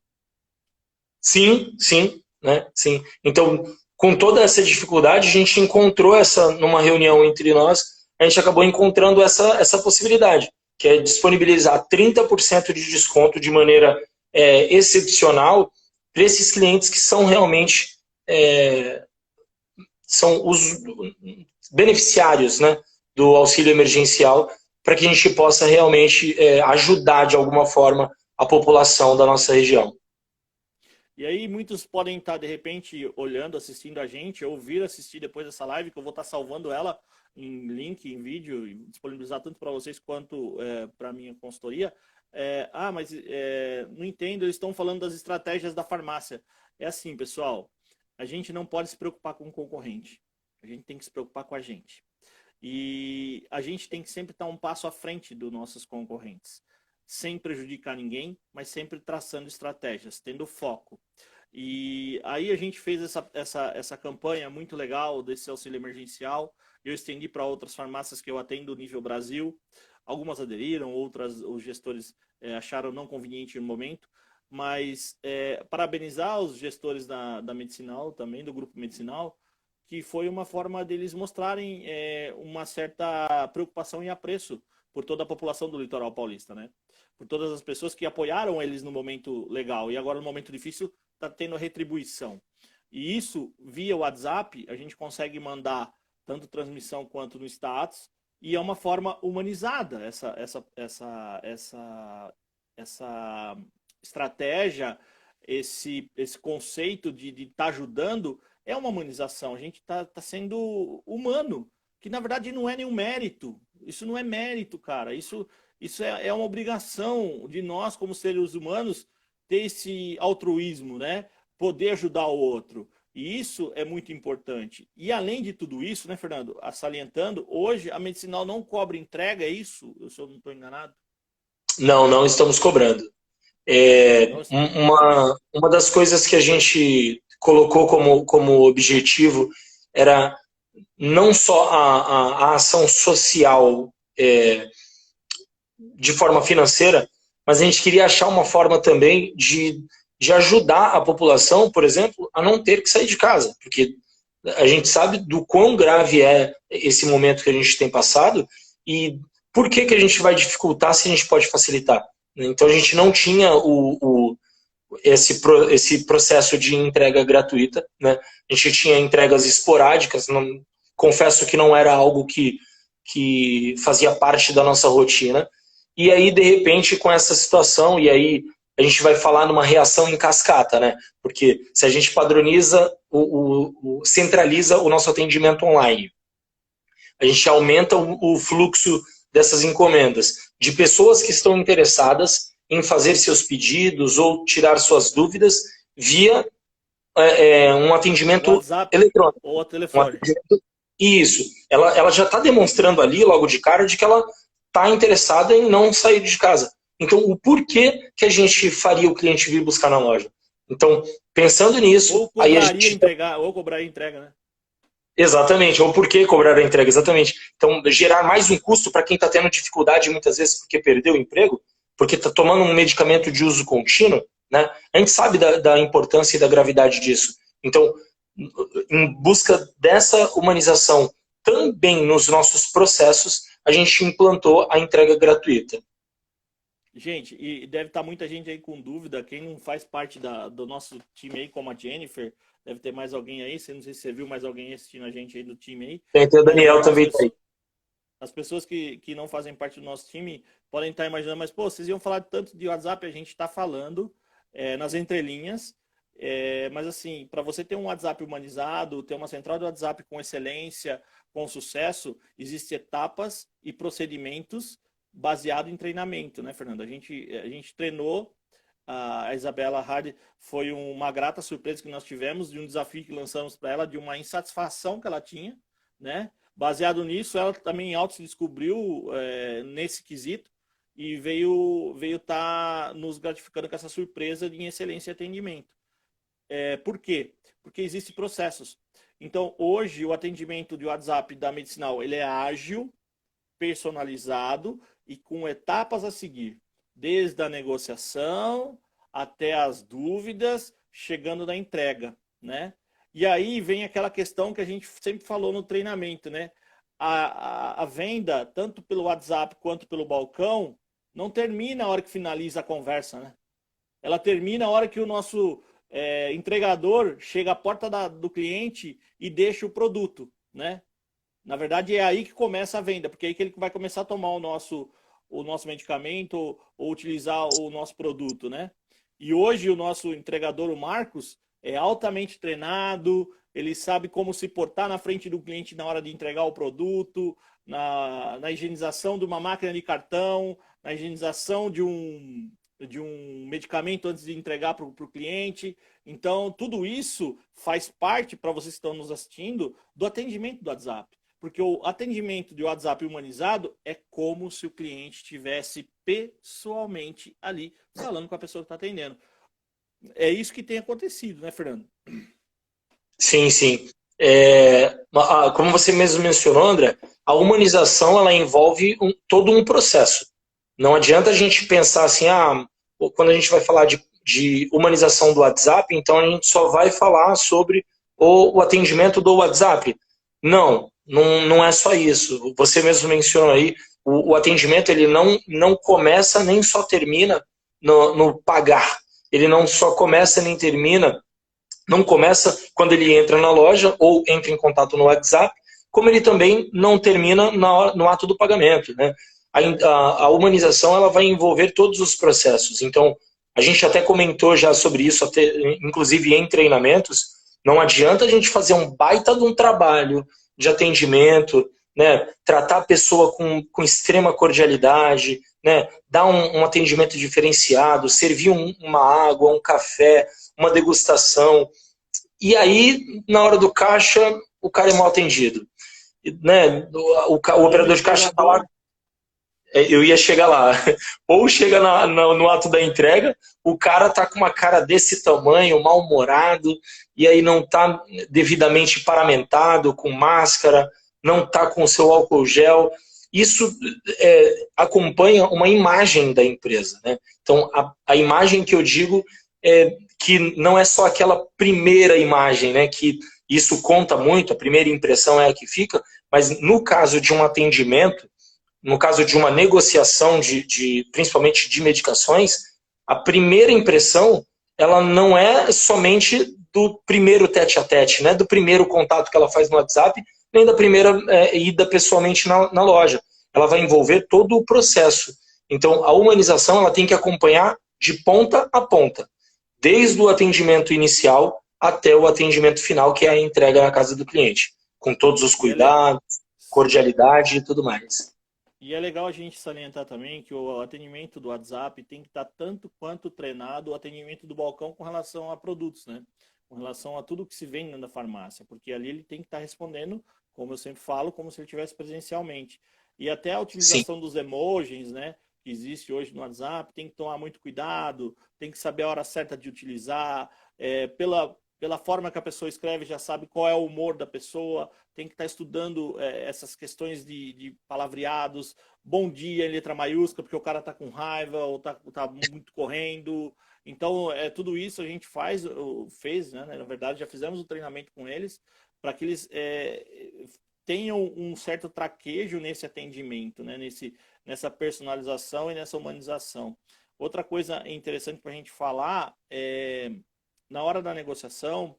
Sim, sim, né? Sim. Então, com toda essa dificuldade, a gente encontrou numa reunião entre nós, a gente acabou encontrando essa possibilidade, que é disponibilizar 30% de desconto de maneira excepcional para esses clientes que são realmente são os beneficiários, né, do auxílio emergencial, para que a gente possa realmente ajudar de alguma forma a população da nossa região. E aí muitos podem estar, de repente, olhando, assistindo a gente, ou vir assistir depois dessa live, que eu vou estar salvando ela em link, em vídeo, e disponibilizar tanto para vocês quanto para a minha consultoria. Mas não entendo, eles estão falando das estratégias da farmácia. É assim, pessoal, a gente não pode se preocupar com o concorrente. A gente tem que se preocupar com a gente. E a gente tem que sempre estar um passo à frente dos nossos concorrentes, sem prejudicar ninguém, mas sempre traçando estratégias, tendo foco. E aí a gente fez essa campanha muito legal desse auxílio emergencial. Eu estendi para outras farmácias que eu atendo nível Brasil. Algumas aderiram, outras os gestores acharam não conveniente no momento. Mas parabenizar os gestores da Medicinal, também do Grupo Medicinal, que foi uma forma deles mostrarem uma certa preocupação e apreço por toda a população do litoral paulista, né? Por todas as pessoas que apoiaram eles no momento legal e agora no momento difícil está tendo a retribuição. E isso, via WhatsApp, a gente consegue mandar tanto transmissão quanto no status, e é uma forma humanizada essa estratégia, esse conceito de estar ajudando, é uma humanização. A gente tá sendo humano, que na verdade não é nenhum mérito. Isso não é mérito, cara. Isso é uma obrigação de nós, como seres humanos, ter esse altruísmo, né? Poder ajudar o outro. E isso é muito importante. E além de tudo isso, né, Fernando? Salientando, hoje a Medicinal não cobra entrega, é isso? Se eu não estou enganado? Não estamos cobrando. Uma das coisas que a gente colocou como objetivo era não só a ação social de forma financeira, mas a gente queria achar uma forma também de ajudar a população, por exemplo, a não ter que sair de casa, porque a gente sabe do quão grave é esse momento que a gente tem passado e por que a gente vai dificultar se a gente pode facilitar. Então a gente não tinha esse processo de entrega gratuita, né? A gente tinha entregas esporádicas, confesso que não era algo que fazia parte da nossa rotina. E aí, de repente, com essa situação, e aí a gente vai falar numa reação em cascata, né? Porque se a gente padroniza, centraliza o nosso atendimento online, a gente aumenta o fluxo dessas encomendas de pessoas que estão interessadas em fazer seus pedidos ou tirar suas dúvidas via um atendimento WhatsApp eletrônico. ou telefone. Isso. Ela já está demonstrando ali, logo de cara, de que ela está interessada em não sair de casa. Então, o porquê que a gente faria o cliente vir buscar na loja? Então, pensando nisso... Ou cobraria, aí a gente... ou cobraria entrega, né? Exatamente, ou por que cobrar a entrega, exatamente. Então, gerar mais um custo para quem está tendo dificuldade, muitas vezes, porque perdeu o emprego, porque está tomando um medicamento de uso contínuo, né? A gente sabe da importância e da gravidade disso. Então, em busca dessa humanização também nos nossos processos, a gente implantou a entrega gratuita. Gente, e deve estar muita gente aí com dúvida, quem não faz parte do nosso time aí, como a Jennifer, deve ter mais alguém aí, não sei se você viu mais alguém assistindo a gente aí do time aí. Tem o Daniel também aí. As pessoas que não fazem parte do nosso time podem estar imaginando, mas pô, vocês iam falar tanto de WhatsApp, a gente está falando nas entrelinhas, mas assim, para você ter um WhatsApp humanizado, ter uma central de WhatsApp com excelência, com sucesso, existem etapas e procedimentos baseado em treinamento, né, Fernando? A gente treinou, a Isabela Hard foi uma grata surpresa que nós tivemos, de um desafio que lançamos para ela, de uma insatisfação que ela tinha, né? Baseado nisso, ela também auto se descobriu nesse quesito e veio estar nos gratificando com essa surpresa de excelência e atendimento. Por quê? Porque existem processos. Então, hoje, o atendimento de WhatsApp da Medicinal, ele é ágil, personalizado e com etapas a seguir, desde a negociação até as dúvidas, chegando na entrega, né? E aí vem aquela questão que a gente sempre falou no treinamento, né? A venda, tanto pelo WhatsApp quanto pelo balcão, não termina a hora que finaliza a conversa, né? Ela termina a hora que o nosso entregador chega à porta do cliente e deixa o produto, né? Na verdade, é aí que começa a venda, porque é aí que ele vai começar a tomar o nosso medicamento ou utilizar o nosso produto, né? E hoje o nosso entregador, o Marcos, é altamente treinado, ele sabe como se portar na frente do cliente na hora de entregar o produto, na higienização de uma máquina de cartão, na higienização de um medicamento antes de entregar para o cliente. Então, tudo isso faz parte, para vocês que estão nos assistindo, do atendimento do WhatsApp. Porque o atendimento de WhatsApp humanizado é como se o cliente estivesse pessoalmente ali falando com a pessoa que está atendendo. É isso que tem acontecido, né, Fernando? Sim, sim. Como você mesmo mencionou, André, a humanização ela envolve todo um processo. Não adianta a gente pensar assim, quando a gente vai falar de humanização do WhatsApp, então a gente só vai falar sobre o atendimento do WhatsApp. Não, não é só isso. Você mesmo mencionou aí, o atendimento ele não começa nem só termina no pagar. Ele não só começa nem termina, não começa quando ele entra na loja ou entra em contato no WhatsApp, como ele também não termina no ato do pagamento, né? A humanização ela vai envolver todos os processos. Então, a gente até comentou já sobre isso, inclusive em treinamentos. Não adianta a gente fazer um baita de um trabalho de atendimento, né? Tratar a pessoa com extrema cordialidade, né? Dar um atendimento diferenciado, servir uma água, um café, uma degustação. E aí, na hora do caixa, o cara é mal atendido. Né? O operador de caixa está lá. Eu ia chegar lá. Ou chega no ato da entrega, o cara tá com uma cara desse tamanho, mal-humorado, e aí não tá devidamente paramentado, com máscara, não tá com o seu álcool gel. Isso acompanha uma imagem da empresa. Né? Então, a imagem que eu digo é que não é só aquela primeira imagem, né? Que isso conta muito, a primeira impressão é a que fica, mas no caso de um atendimento, no caso de uma negociação principalmente de medicações, a primeira impressão ela não é somente do primeiro tete-a-tete, né, do primeiro contato que ela faz no WhatsApp, nem da primeira ida pessoalmente na loja. Ela vai envolver todo o processo. Então, a humanização ela tem que acompanhar de ponta a ponta, desde o atendimento inicial até o atendimento final, que é a entrega na casa do cliente, com todos os cuidados, cordialidade e tudo mais. E é legal a gente salientar também que o atendimento do WhatsApp tem que estar tanto quanto treinado o atendimento do balcão com relação a produtos, né? Com relação a tudo que se vende na farmácia, porque ali ele tem que estar respondendo, como eu sempre falo, como se ele estivesse presencialmente. E até a utilização Sim. dos emojis, né? Que existe hoje no WhatsApp, tem que tomar muito cuidado, tem que saber a hora certa de utilizar, pela forma que a pessoa escreve, já sabe qual é o humor da pessoa, tem que estar estudando essas questões de palavreados, bom dia em letra maiúscula, porque o cara está com raiva ou tá muito correndo. Então, tudo isso a gente fez, né? Na verdade, já fizemos o treinamento com eles, para que eles tenham um certo traquejo nesse atendimento, né? Nessa personalização e nessa humanização. Outra coisa interessante para a gente falar na hora da negociação,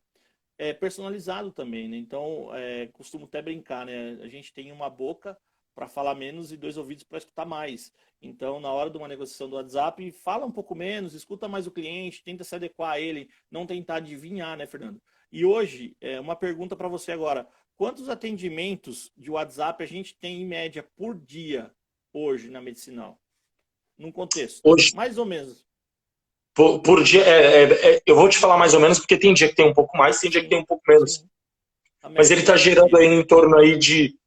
é personalizado também, né? Então, costumo até brincar, né? A gente tem uma boca para falar menos e dois ouvidos para escutar mais. Então, na hora de uma negociação do WhatsApp, fala um pouco menos, escuta mais o cliente, tenta se adequar a ele, não tentar adivinhar, né, Fernando? E hoje, uma pergunta para você agora. Quantos atendimentos de WhatsApp a gente tem em média por dia hoje na Medicinal? Num contexto. Hoje, Mais ou menos. por dia, eu vou te falar mais ou menos, porque tem dia que tem um pouco mais, tem dia que Sim, tem um pouco menos. sim. A Mas ele média está por gerando dia. aí em torno aí de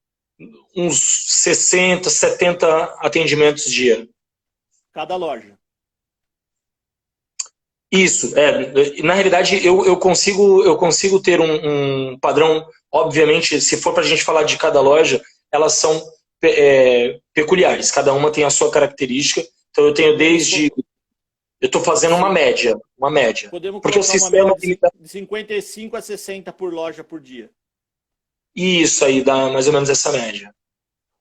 uns 60, 70 atendimentos dia. Cada loja. Isso, na realidade eu consigo ter um padrão, obviamente, se for para a gente falar de cada loja, elas são peculiares, cada uma tem a sua característica, então eu tenho eu estou fazendo uma média, Podemos porque o colocar uma média sistema, de 55 a 60 por loja por dia. isso aí dá mais ou menos essa média.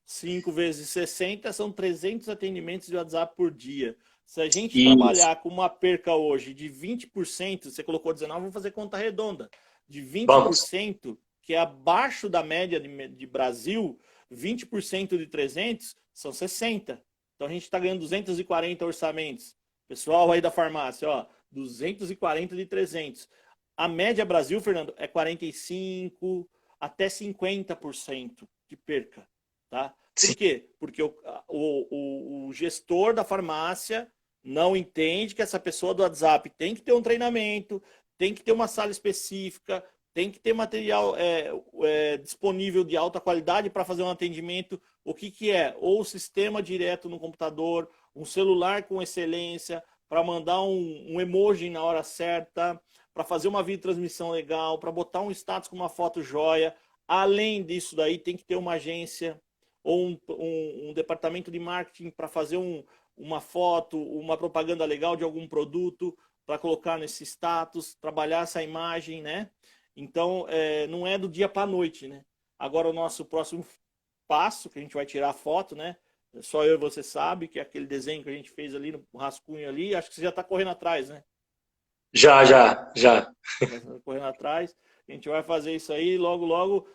5 vezes 60 são 300 atendimentos de WhatsApp por dia. Se a gente Isso, trabalhar com uma perca hoje de 20%, você colocou 19, vamos fazer conta redonda, de vamos. 20%, que é abaixo da média de Brasil, 20% de 300 são 60. Então a gente está ganhando 240 orçamentos. Pessoal aí da farmácia, ó, 240 de 300. A média Brasil, Fernando, é 45 até 50% de perca, tá? Por Sim. quê? Porque o gestor da farmácia não entende que essa pessoa do WhatsApp tem que ter um treinamento, tem que ter uma sala específica, tem que ter material disponível de alta qualidade para fazer um atendimento. O que é? Ou o sistema direto no computador, um celular com excelência, para mandar um emoji na hora certa, para fazer uma videotransmissão legal, para botar um status com uma foto joia. Além disso daí, tem que ter uma agência ou um departamento de marketing para fazer uma foto, uma propaganda legal de algum produto, para colocar nesse status, trabalhar essa imagem, né? Então, não é do dia para a noite, né? Agora, o nosso próximo passo, que a gente vai tirar a foto, né? Só eu e você sabe, que é aquele desenho que a gente fez ali no rascunho ali. Acho que você já está correndo atrás, né? Já, já, já. Correndo atrás. A gente vai fazer isso aí, logo, logo,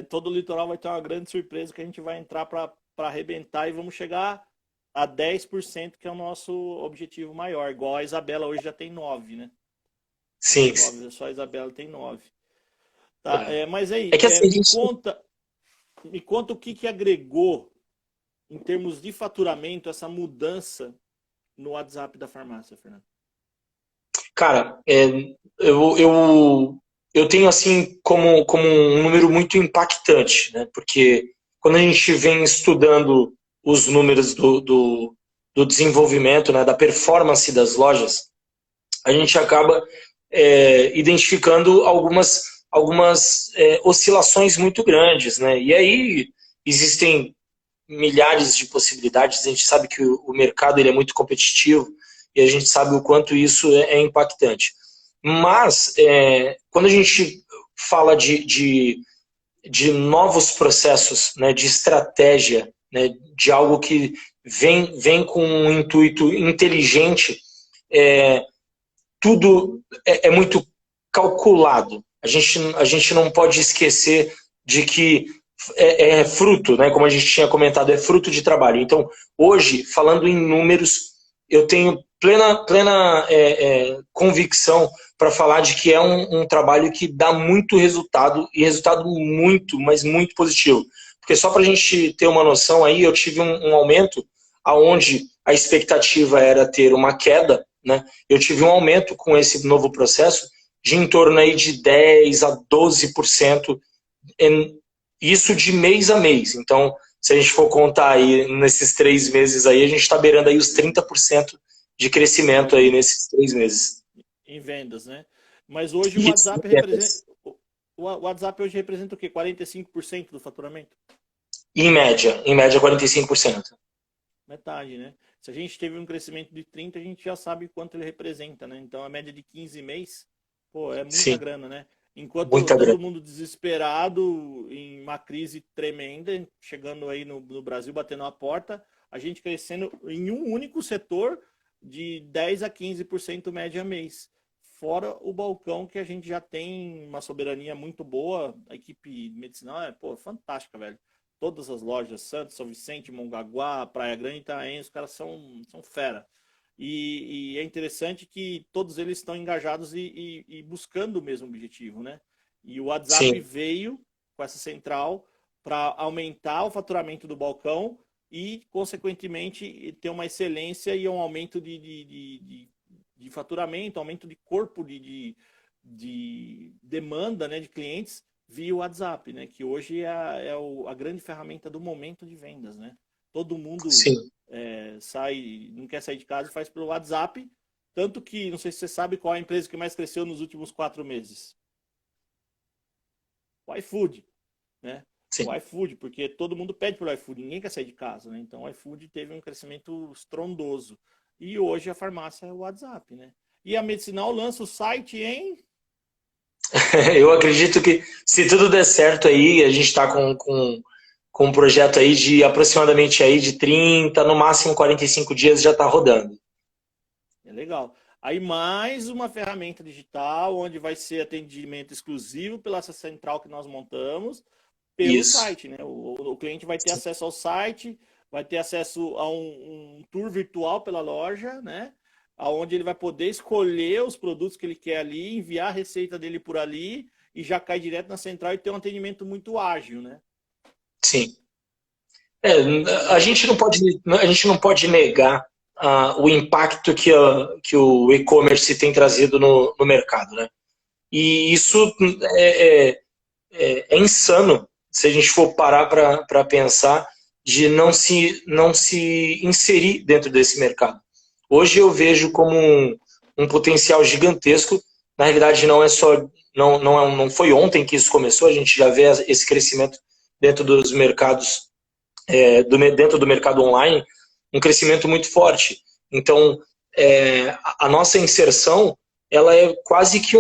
todo o litoral vai ter uma grande surpresa que a gente vai entrar para arrebentar e vamos chegar a 10%, que é o nosso objetivo maior. Igual a Isabela hoje já tem 9, né? Sim. 9, só a Isabela tem 9. Tá, mas aí, É que assim, me conta o que agregou em termos de faturamento essa mudança no WhatsApp da farmácia, Fernando. Cara, eu tenho assim como um número muito impactante, né? Porque quando a gente vem estudando os números do desenvolvimento, né, da performance das lojas, a gente acaba identificando algumas oscilações muito grandes, né? E aí existem milhares de possibilidades. A gente sabe que o mercado ele é muito competitivo e a gente sabe o quanto isso é impactante. Mas quando a gente fala de novos processos, né, de estratégia, né, de algo que vem com um intuito inteligente, tudo é muito calculado. A gente não pode esquecer de que é fruto, né, como a gente tinha comentado, é fruto de trabalho. Então, hoje, falando em números, eu tenho plena convicção para falar de que é um trabalho que dá muito resultado, e resultado muito, mas muito positivo. Porque só para a gente ter uma noção aí, eu tive um aumento aonde a expectativa era ter uma queda, né? Eu tive um aumento com esse novo processo de em torno aí de 10 a 12%, isso de mês a mês. Então, se a gente for contar aí nesses 3 meses aí, a gente está beirando aí os 30% de crescimento aí nesses 3 meses. Em vendas, né? Mas hoje o WhatsApp hoje representa o quê? 45% do faturamento? Em média 45%. Metade, né? Se a gente teve um crescimento de 30%, a gente já sabe quanto ele representa, né? Então a média de 15 mês, pô, é muita Sim, grana, né? Enquanto muita todo grana. mundo desesperado, em uma crise tremenda, chegando aí no Brasil, batendo a porta, a gente crescendo em um único setor de 10 a 15% média mês. Fora o balcão, que a gente já tem uma soberania muito boa, a equipe medicinal é, pô, fantástica, velho. Todas as lojas, Santos, São Vicente, Mongaguá, Praia Grande, Itaém, os caras são fera. E é interessante que todos eles estão engajados e buscando o mesmo objetivo, né? E o WhatsApp Sim, veio com essa central para aumentar o faturamento do balcão e, consequentemente, ter uma excelência e um aumento de faturamento, aumento de corpo de demanda, né, de clientes via WhatsApp, né? Que hoje a grande ferramenta do momento de vendas, né? Todo mundo sim. não quer sair de casa e faz pelo WhatsApp. Tanto que, não sei se você sabe qual é a empresa que mais cresceu nos últimos 4 meses. O iFood, né? Sim. O iFood, porque todo mundo pede pelo iFood, ninguém quer sair de casa, né? Então o iFood teve um crescimento estrondoso. E hoje a farmácia é o WhatsApp, né? E a Medicinal lança o site em... Eu acredito que se tudo der certo aí, a gente está com um projeto aí de aproximadamente aí de 30, no máximo 45 dias já está rodando. É legal. Aí mais uma ferramenta digital, onde vai ser atendimento exclusivo pela central que nós montamos, pelo Isso. site, né? O cliente vai ter acesso ao site, vai ter acesso a um tour virtual pela loja, né? Onde ele vai poder escolher os produtos que ele quer ali, enviar a receita dele por ali e já cai direto na central e ter um atendimento muito ágil, né? Sim. A gente não pode negar o impacto que o e-commerce tem trazido no mercado, né? E isso é insano se a gente for parar para pensar de não se inserir dentro desse mercado. hoje eu vejo como um potencial gigantesco. Na realidade, não foi ontem que isso começou, a gente já vê esse crescimento dentro dos mercados, dentro do mercado online, um crescimento muito forte. Então, a nossa inserção, ela é quase que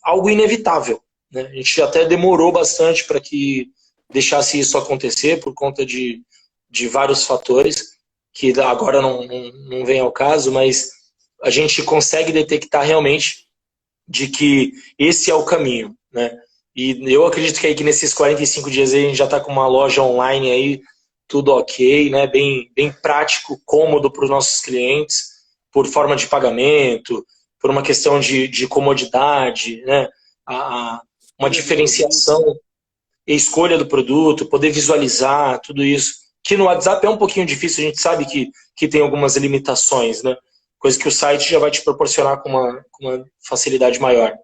algo inevitável, né? A gente até demorou bastante para que deixasse isso acontecer por conta de vários fatores que agora não vem ao caso, mas a gente consegue detectar realmente de que esse é o caminho, né? E eu acredito que aí que nesses 45 dias aí a gente já está com uma loja online aí, tudo ok, né? Bem prático, cômodo para os nossos clientes, por forma de pagamento, por uma questão de comodidade, né? Uma Escolha do diferenciação, produto. escolha do produto, poder visualizar, tudo isso. Que no WhatsApp é um pouquinho difícil, a gente sabe que tem algumas limitações, né? Coisa que o site já vai te proporcionar com uma facilidade maior.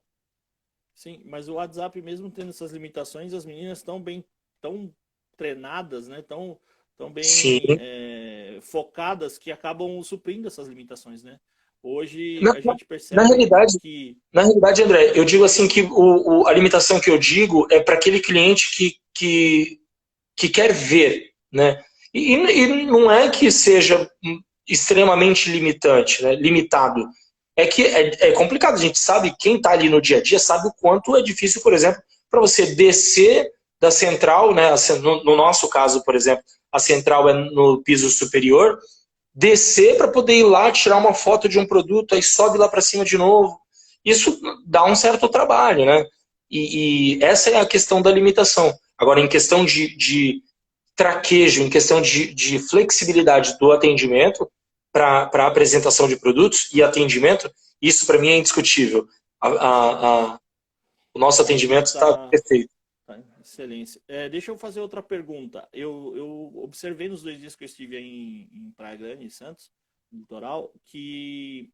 Sim, mas o WhatsApp, mesmo tendo essas limitações, as meninas estão bem, tão treinadas, né? Tão bem Sim. focadas que acabam suprindo essas limitações, né? Hoje Na, a gente na percebe realidade, que na realidade, André, eu digo assim que a limitação que eu digo é para aquele cliente que quer ver, né? E não é que seja extremamente limitante, né? Limitado. É que é complicado. A gente sabe, quem está ali no dia a dia sabe o quanto é difícil, por exemplo, para você descer da central, né? No nosso caso, por exemplo, a central é no piso superior, descer para poder ir lá tirar uma foto de um produto, aí sobe lá para cima de novo. Isso dá um certo trabalho, né? E essa é a questão da limitação. Agora, em questão de traquejo, em questão de flexibilidade do atendimento para a apresentação de produtos e atendimento, isso para mim é indiscutível. O nosso a gente atendimento está está. perfeito. Tá, excelência. Deixa eu fazer outra pergunta. Eu observei nos 2 dias que eu estive aí em Praia Grande, em Santos, no litoral, que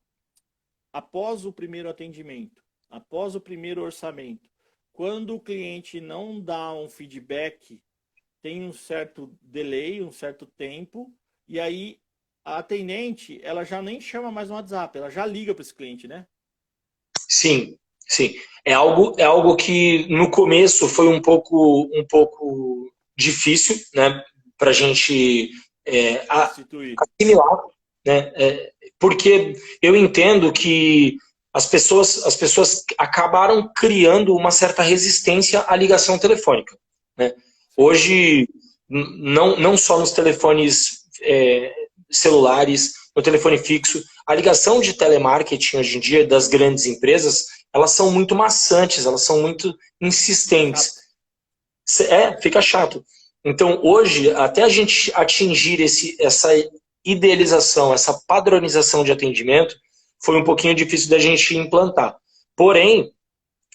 após o primeiro atendimento, após o primeiro orçamento, quando o cliente não dá um feedback, tem um certo delay, um certo tempo, e aí a atendente, ela já nem chama mais no WhatsApp, ela já liga para esse cliente, né? Sim, sim. É algo que no começo foi um pouco difícil, né, para a gente Instituir. assimilar, né, porque eu entendo que as pessoas acabaram criando uma certa resistência à ligação telefônica, né? Sim. Hoje, não só nos telefones celulares, no telefone fixo, a ligação de telemarketing hoje em dia das grandes empresas, elas são muito maçantes, elas são muito insistentes. Chato. Fica chato. Então, hoje, até a gente atingir essa idealização, essa padronização de atendimento, foi um pouquinho difícil da gente implantar. Porém,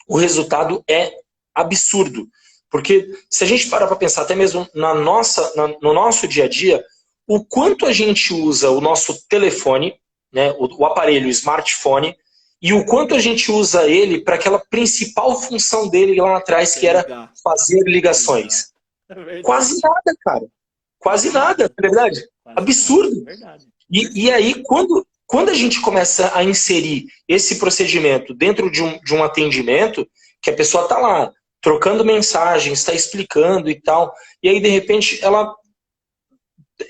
o resultado é absurdo. Porque se a gente parar para pensar, até mesmo no nosso dia a dia, o quanto a gente usa o nosso telefone, né, o aparelho, o smartphone, e o quanto a gente usa ele para aquela principal função dele lá atrás, Que é que era ligar. fazer Ligar. ligações. É Quase verdade. nada, cara. Quase Quase nada, nada. não é verdade? Quase nada. Absurdo. Verdade. E Perfeito. aí, quando a gente começa a inserir esse procedimento dentro de um atendimento, que a pessoa está lá trocando mensagens, está explicando e tal, e aí, de repente, ela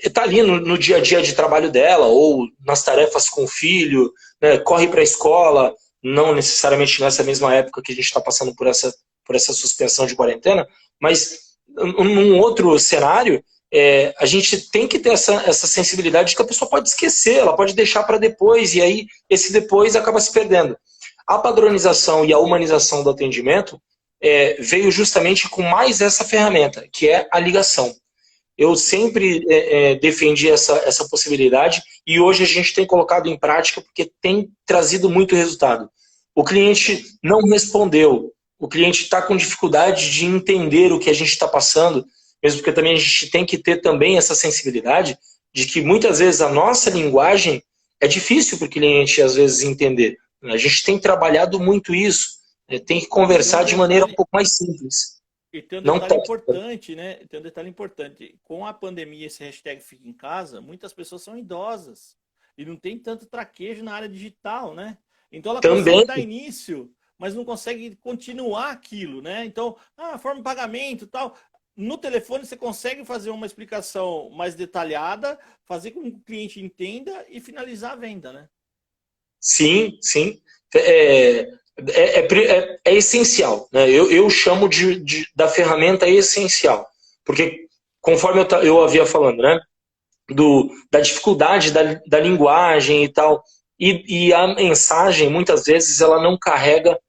está ali no dia a dia de trabalho dela, ou nas tarefas com o filho, né, corre para a escola, não necessariamente nessa mesma época que a gente está passando por essa suspensão de quarentena, mas num outro cenário, a gente tem que ter essa sensibilidade de que a pessoa pode esquecer, ela pode deixar para depois, e aí esse depois acaba se perdendo. A padronização e a humanização do atendimento veio justamente com mais essa ferramenta, que é a ligação. Eu sempre defendi essa possibilidade e hoje a gente tem colocado em prática porque tem trazido muito resultado. O cliente Legal. não respondeu, o cliente está com dificuldade de entender o que a gente está passando, mesmo porque também a gente tem que ter também essa sensibilidade de que muitas vezes a nossa linguagem é difícil para o cliente às vezes entender. A gente tem trabalhado muito isso, tem que E tem um conversar de maneira um detalhe, pouco mais simples, e tem um não detalhe técnica. importante, né? Tem um detalhe importante. Com a pandemia, esse hashtag Fica em Casa, muitas pessoas são idosas. e não tem tanto traquejo na área digital, né? Então ela Também, consegue dar início, mas não consegue continuar aquilo, né? Então, forma de pagamento, tal. No telefone você consegue fazer uma explicação mais detalhada, fazer com que o cliente entenda e finalizar a venda, né? sim, sim. É, é essencial, né? Eu chamo da ferramenta essencial, porque conforme eu havia falando, né? Da dificuldade da linguagem e tal, e a mensagem, muitas vezes, ela não carrega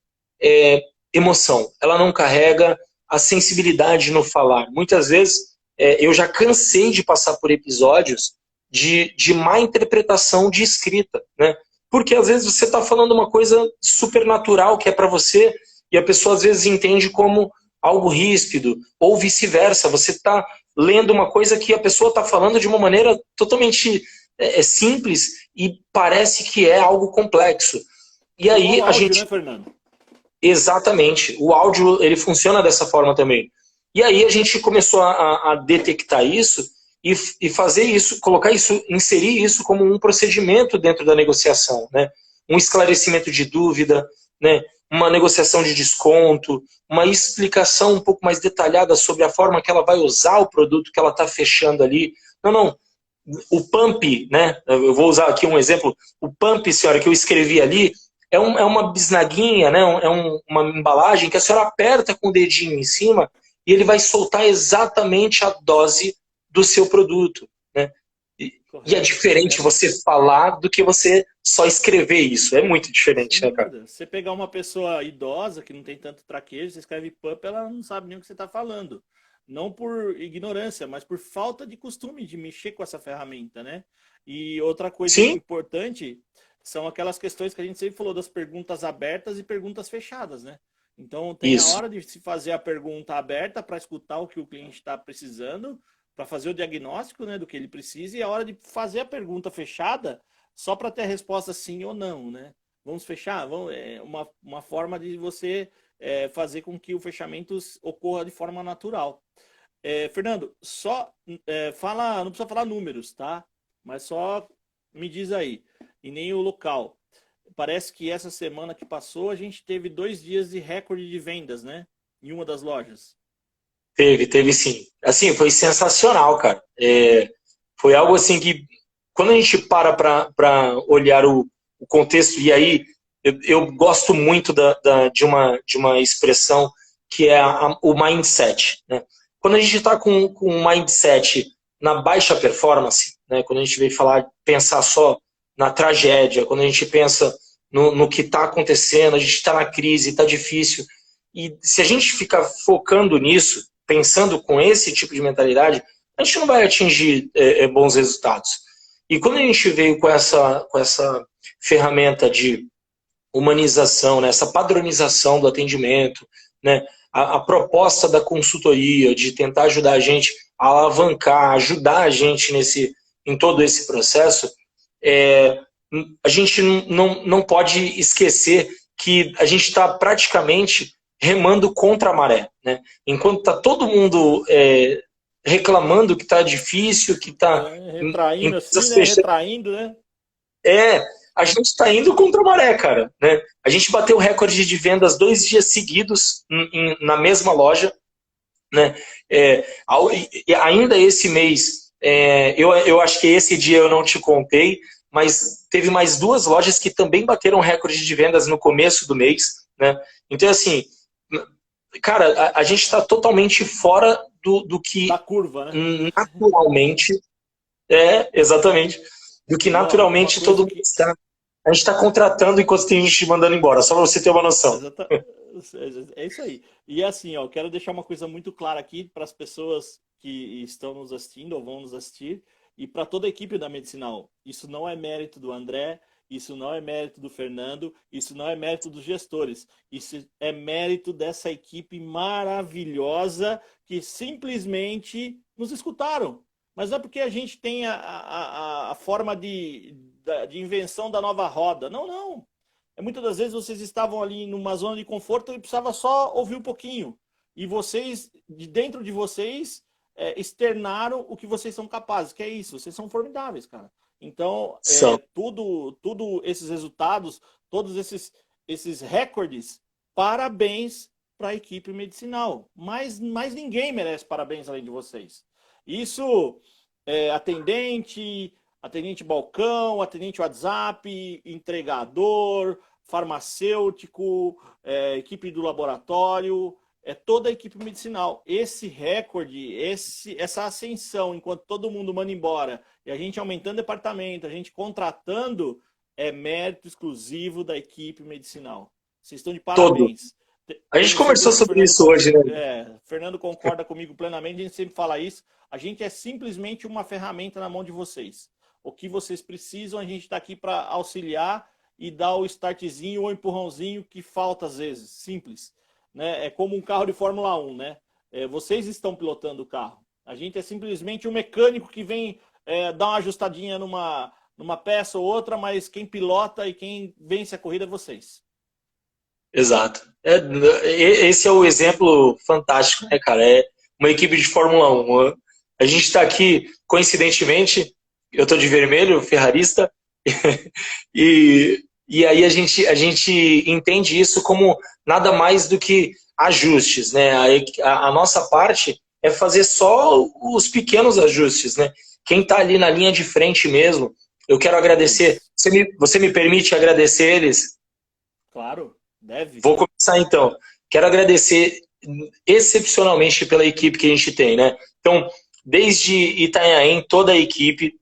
emoção, ela não carrega a sensibilidade no falar. Muitas vezes, eu já cansei de passar por episódios de má interpretação de escrita, né? Porque às vezes você está falando uma coisa super natural que é para você e a pessoa às vezes entende como algo ríspido, ou vice-versa. Você está lendo uma coisa que a pessoa está falando de uma maneira totalmente simples e parece que é algo complexo. E Igual aí a áudio, né, gente Fernando? exatamente. O áudio ele funciona dessa forma também. E aí a gente começou a detectar isso e fazer isso, colocar isso, inserir isso como um procedimento dentro da negociação, né? Um esclarecimento de dúvida, né? Uma negociação de desconto, uma explicação um pouco mais detalhada sobre a forma que ela vai usar o produto que ela está fechando ali. Não, não. O pump, né? Eu vou usar aqui um exemplo. O pump, senhora, que eu escrevi ali, é uma bisnaguinha, né? Uma embalagem que a senhora aperta com o dedinho em cima e ele vai soltar exatamente a dose do seu produto, né? E é Correto, diferente correto. você falar do que você só escrever isso. É muito diferente, Sem né, cara? dúvida. Você pegar uma pessoa idosa que não tem tanto traquejo, você escreve PUP, ela não sabe nem o que você está falando. Não por ignorância, mas por falta de costume de mexer com essa ferramenta, né? E outra coisa Sim, importante são aquelas questões que a gente sempre falou das perguntas abertas e perguntas fechadas, né? Então tem a isso. hora de se fazer a pergunta aberta para escutar o que o cliente está precisando, para fazer o diagnóstico, né, do que ele precisa, e a hora de fazer a pergunta fechada só para ter a resposta sim ou não, né? Vamos fechar? Vamos, uma forma de você fazer com que o fechamento ocorra de forma natural. Fernando, só fala, não precisa falar números, tá? Mas só me diz aí, e nem o local. Parece que essa semana que passou a gente teve 2 dias de recorde de vendas, né? Em uma das lojas. Teve sim. Assim, foi sensacional, cara. Foi algo assim que, quando a gente para olhar o contexto, e aí eu gosto muito de uma expressão que é o mindset, né? Quando a gente está com um mindset na baixa performance, né? Quando a gente vem pensar só na tragédia, quando a gente pensa no que está acontecendo, a gente está na crise, está difícil, e se a gente ficar focando nisso, pensando com esse tipo de mentalidade, a gente não vai atingir bons resultados. E quando a gente veio com essa ferramenta de humanização, né, essa padronização do atendimento, né, a proposta da consultoria, de tentar ajudar a gente a alavancar, ajudar a gente em todo esse processo, é, a gente não pode esquecer que a gente está praticamente remando contra a maré, né? Enquanto está todo mundo reclamando que está difícil, que está Retraindo assim, empresas né? fechando, Retraindo, né? é, a gente está indo contra a maré, cara, né? A gente bateu o recorde de vendas 2 dias seguidos na mesma loja, né? Ainda esse mês, eu acho que esse dia eu não te contei, mas teve mais 2 lojas que também bateram recorde de vendas no começo do mês, né? Então, assim, cara, a gente está totalmente fora do Da que curva, né? naturalmente exatamente, do que E ó, uma naturalmente todo coisa mundo que está. A gente está contratando enquanto tem gente mandando embora, só para você ter uma noção. Exata- É isso aí. E assim, ó, eu quero deixar uma coisa muito clara aqui para as pessoas que estão nos assistindo ou vão nos assistir e para toda a equipe da Medicinal. Isso não é mérito do André, isso não é mérito do Fernando, isso não é mérito dos gestores. Isso é mérito dessa equipe maravilhosa que simplesmente nos escutaram. Mas não é porque a gente tem a forma de invenção da nova roda. Não, não. Muitas das vezes vocês estavam ali numa zona de conforto e precisava só ouvir um pouquinho. E vocês, de dentro de vocês, externaram o que vocês são capazes, que é isso. Vocês são formidáveis, cara. Então, São. tudo esses resultados, todos esses recordes, parabéns para a equipe medicinal. Mas ninguém merece parabéns além de vocês. Isso, atendente balcão, atendente WhatsApp, entregador, farmacêutico, equipe do laboratório, toda a equipe medicinal. Esse recorde, essa ascensão, enquanto todo mundo manda embora, e a gente aumentando departamento, a gente contratando, é mérito exclusivo da equipe medicinal. Vocês estão de Todo. parabéns. A gente Tenho certeza conversou que o sobre isso hoje, né? Fernando concorda comigo plenamente, a gente sempre fala isso. A gente é simplesmente uma ferramenta na mão de vocês. O que vocês precisam, a gente está aqui para auxiliar e dar o startzinho ou empurrãozinho que falta às vezes. Simples. Né? É como um carro de Fórmula 1, né? Vocês estão pilotando o carro. A gente é simplesmente um mecânico que vem dar uma ajustadinha numa peça ou outra, mas quem pilota e quem vence a corrida é vocês. Exato. Esse é o exemplo fantástico, né, cara? É uma equipe de Fórmula 1. A gente está aqui, coincidentemente, eu estou de vermelho, ferrarista, e aí a gente entende isso como nada mais do que ajustes, né? A nossa parte é fazer só os pequenos ajustes, né? Quem está ali na linha de frente mesmo, eu quero agradecer. Eles. Você me permite agradecer eles? Claro, deve. Vou começar então. Quero agradecer excepcionalmente pela equipe que a gente tem, né? Então, desde Itanhaém, toda a equipe.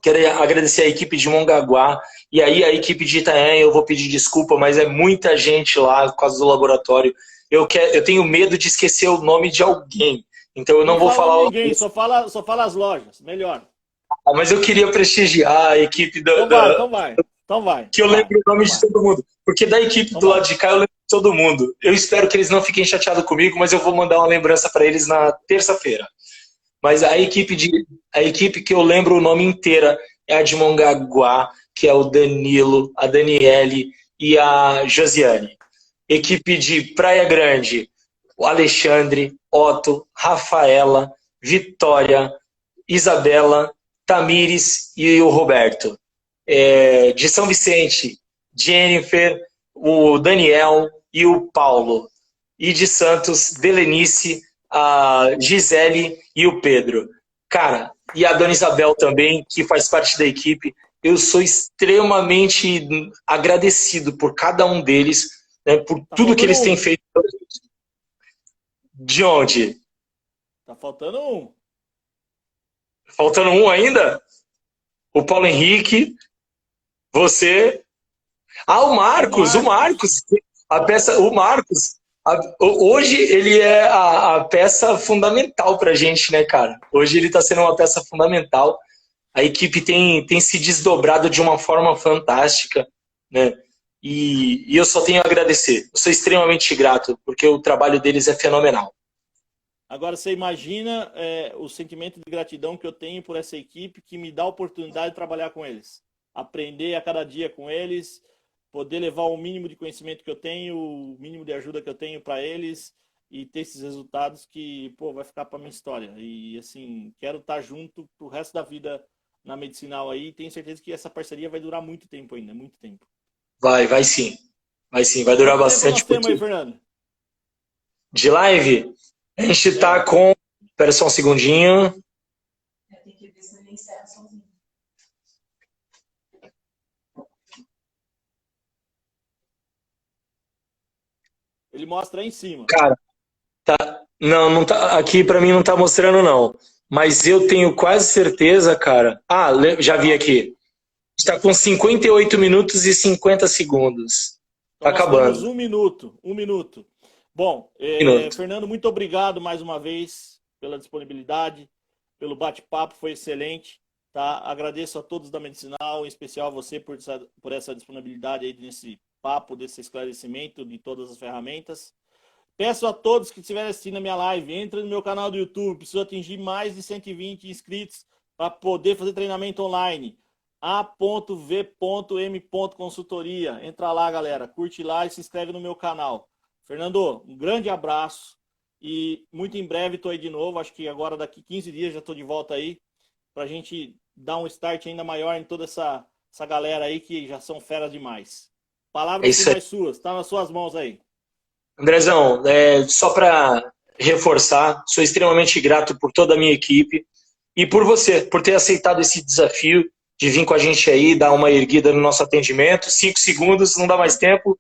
Quero agradecer a equipe de Mongaguá. E aí, a equipe de Itanhaém, eu vou pedir desculpa, mas é muita gente lá por causa do laboratório. Eu tenho medo de esquecer o nome de alguém. Então, eu Não não vou fala falar. ninguém, só fala as lojas. Melhor. Mas eu queria prestigiar a equipe Então vai, então vai. Então vai, que eu vai, lembro o nome então de vai. todo mundo. Porque da equipe Então do lado vai. de cá eu lembro de todo mundo. Eu espero que eles não fiquem chateados comigo, mas eu vou mandar uma lembrança para eles na terça-feira. Mas Bom, a equipe que eu lembro o nome inteira é a de Mongaguá, que é o Danilo, a Daniele e a Josiane. Equipe de Praia Grande, o Alexandre, Otto, Rafaela, Vitória, Isabela, Tamires e o Roberto. De São Vicente, Jennifer, o Daniel e o Paulo. E de Santos, Delenice, a Gisele e o Pedro. Cara, e a Dona Isabel também, que faz parte da equipe. Eu sou extremamente agradecido por cada um deles, né, por tá tudo que faltando eles têm um. feito. De onde? Tá faltando um. Faltando um ainda? O Paulo Henrique, você. Ah, o O Marcos, o Marcos. Marcos. A peça, o Marcos. Hoje ele é a peça fundamental pra gente, né, cara? Hoje ele tá sendo uma peça fundamental. A equipe tem se desdobrado de uma forma fantástica, né? E eu só tenho a agradecer. Eu sou extremamente grato, porque o trabalho deles é fenomenal. Agora você imagina o sentimento de gratidão que eu tenho por essa equipe que me dá a oportunidade de trabalhar com eles. Aprender a cada dia com eles, poder levar o mínimo de conhecimento que eu tenho, o mínimo de ajuda que eu tenho para eles e ter esses resultados que, pô, vai ficar para minha história. E assim, quero estar junto pro resto da vida na medicinal aí. Tenho certeza que essa parceria vai durar muito tempo ainda, muito tempo. Vai sim. Vai sim, vai durar Quanto tempo bastante, nós temos aí, porque Fernando? de live a gente tá É. com. Espera só um segundinho. Tem que ver se ele encerra sozinho. Ele mostra aí em cima. Cara, não tá. Aqui pra mim não tá mostrando, não. Mas eu tenho quase certeza, cara. Ah, já vi aqui. Está com 58 minutos e 50 segundos. Então Tá nós temos acabando. 1 minuto. 1 minuto. Bom, Minuto. Fernando, muito obrigado mais uma vez pela disponibilidade, pelo bate-papo, foi excelente. Tá? Agradeço a todos da Medicinal, em especial a você por essa disponibilidade aí nesse papo, desse esclarecimento de todas as ferramentas. Peço a todos que estiverem assistindo a minha live, entre no meu canal do YouTube, preciso atingir mais de 120 inscritos para poder fazer treinamento online. A.V.M. Consultoria. Entra lá, galera, curte lá e se inscreve no meu canal. Fernando, um grande abraço e muito em breve estou aí de novo. Acho que agora daqui 15 dias já estou de volta aí para a gente dar um start ainda maior em toda essa galera aí que já são feras demais. É Palavras isso aí. finais suas, tá nas suas mãos aí. Andrezão, só para reforçar, sou extremamente grato por toda a minha equipe e por você, por ter aceitado esse desafio de vir com a gente aí, dar uma erguida no nosso atendimento. 5 segundos, não dá mais tempo,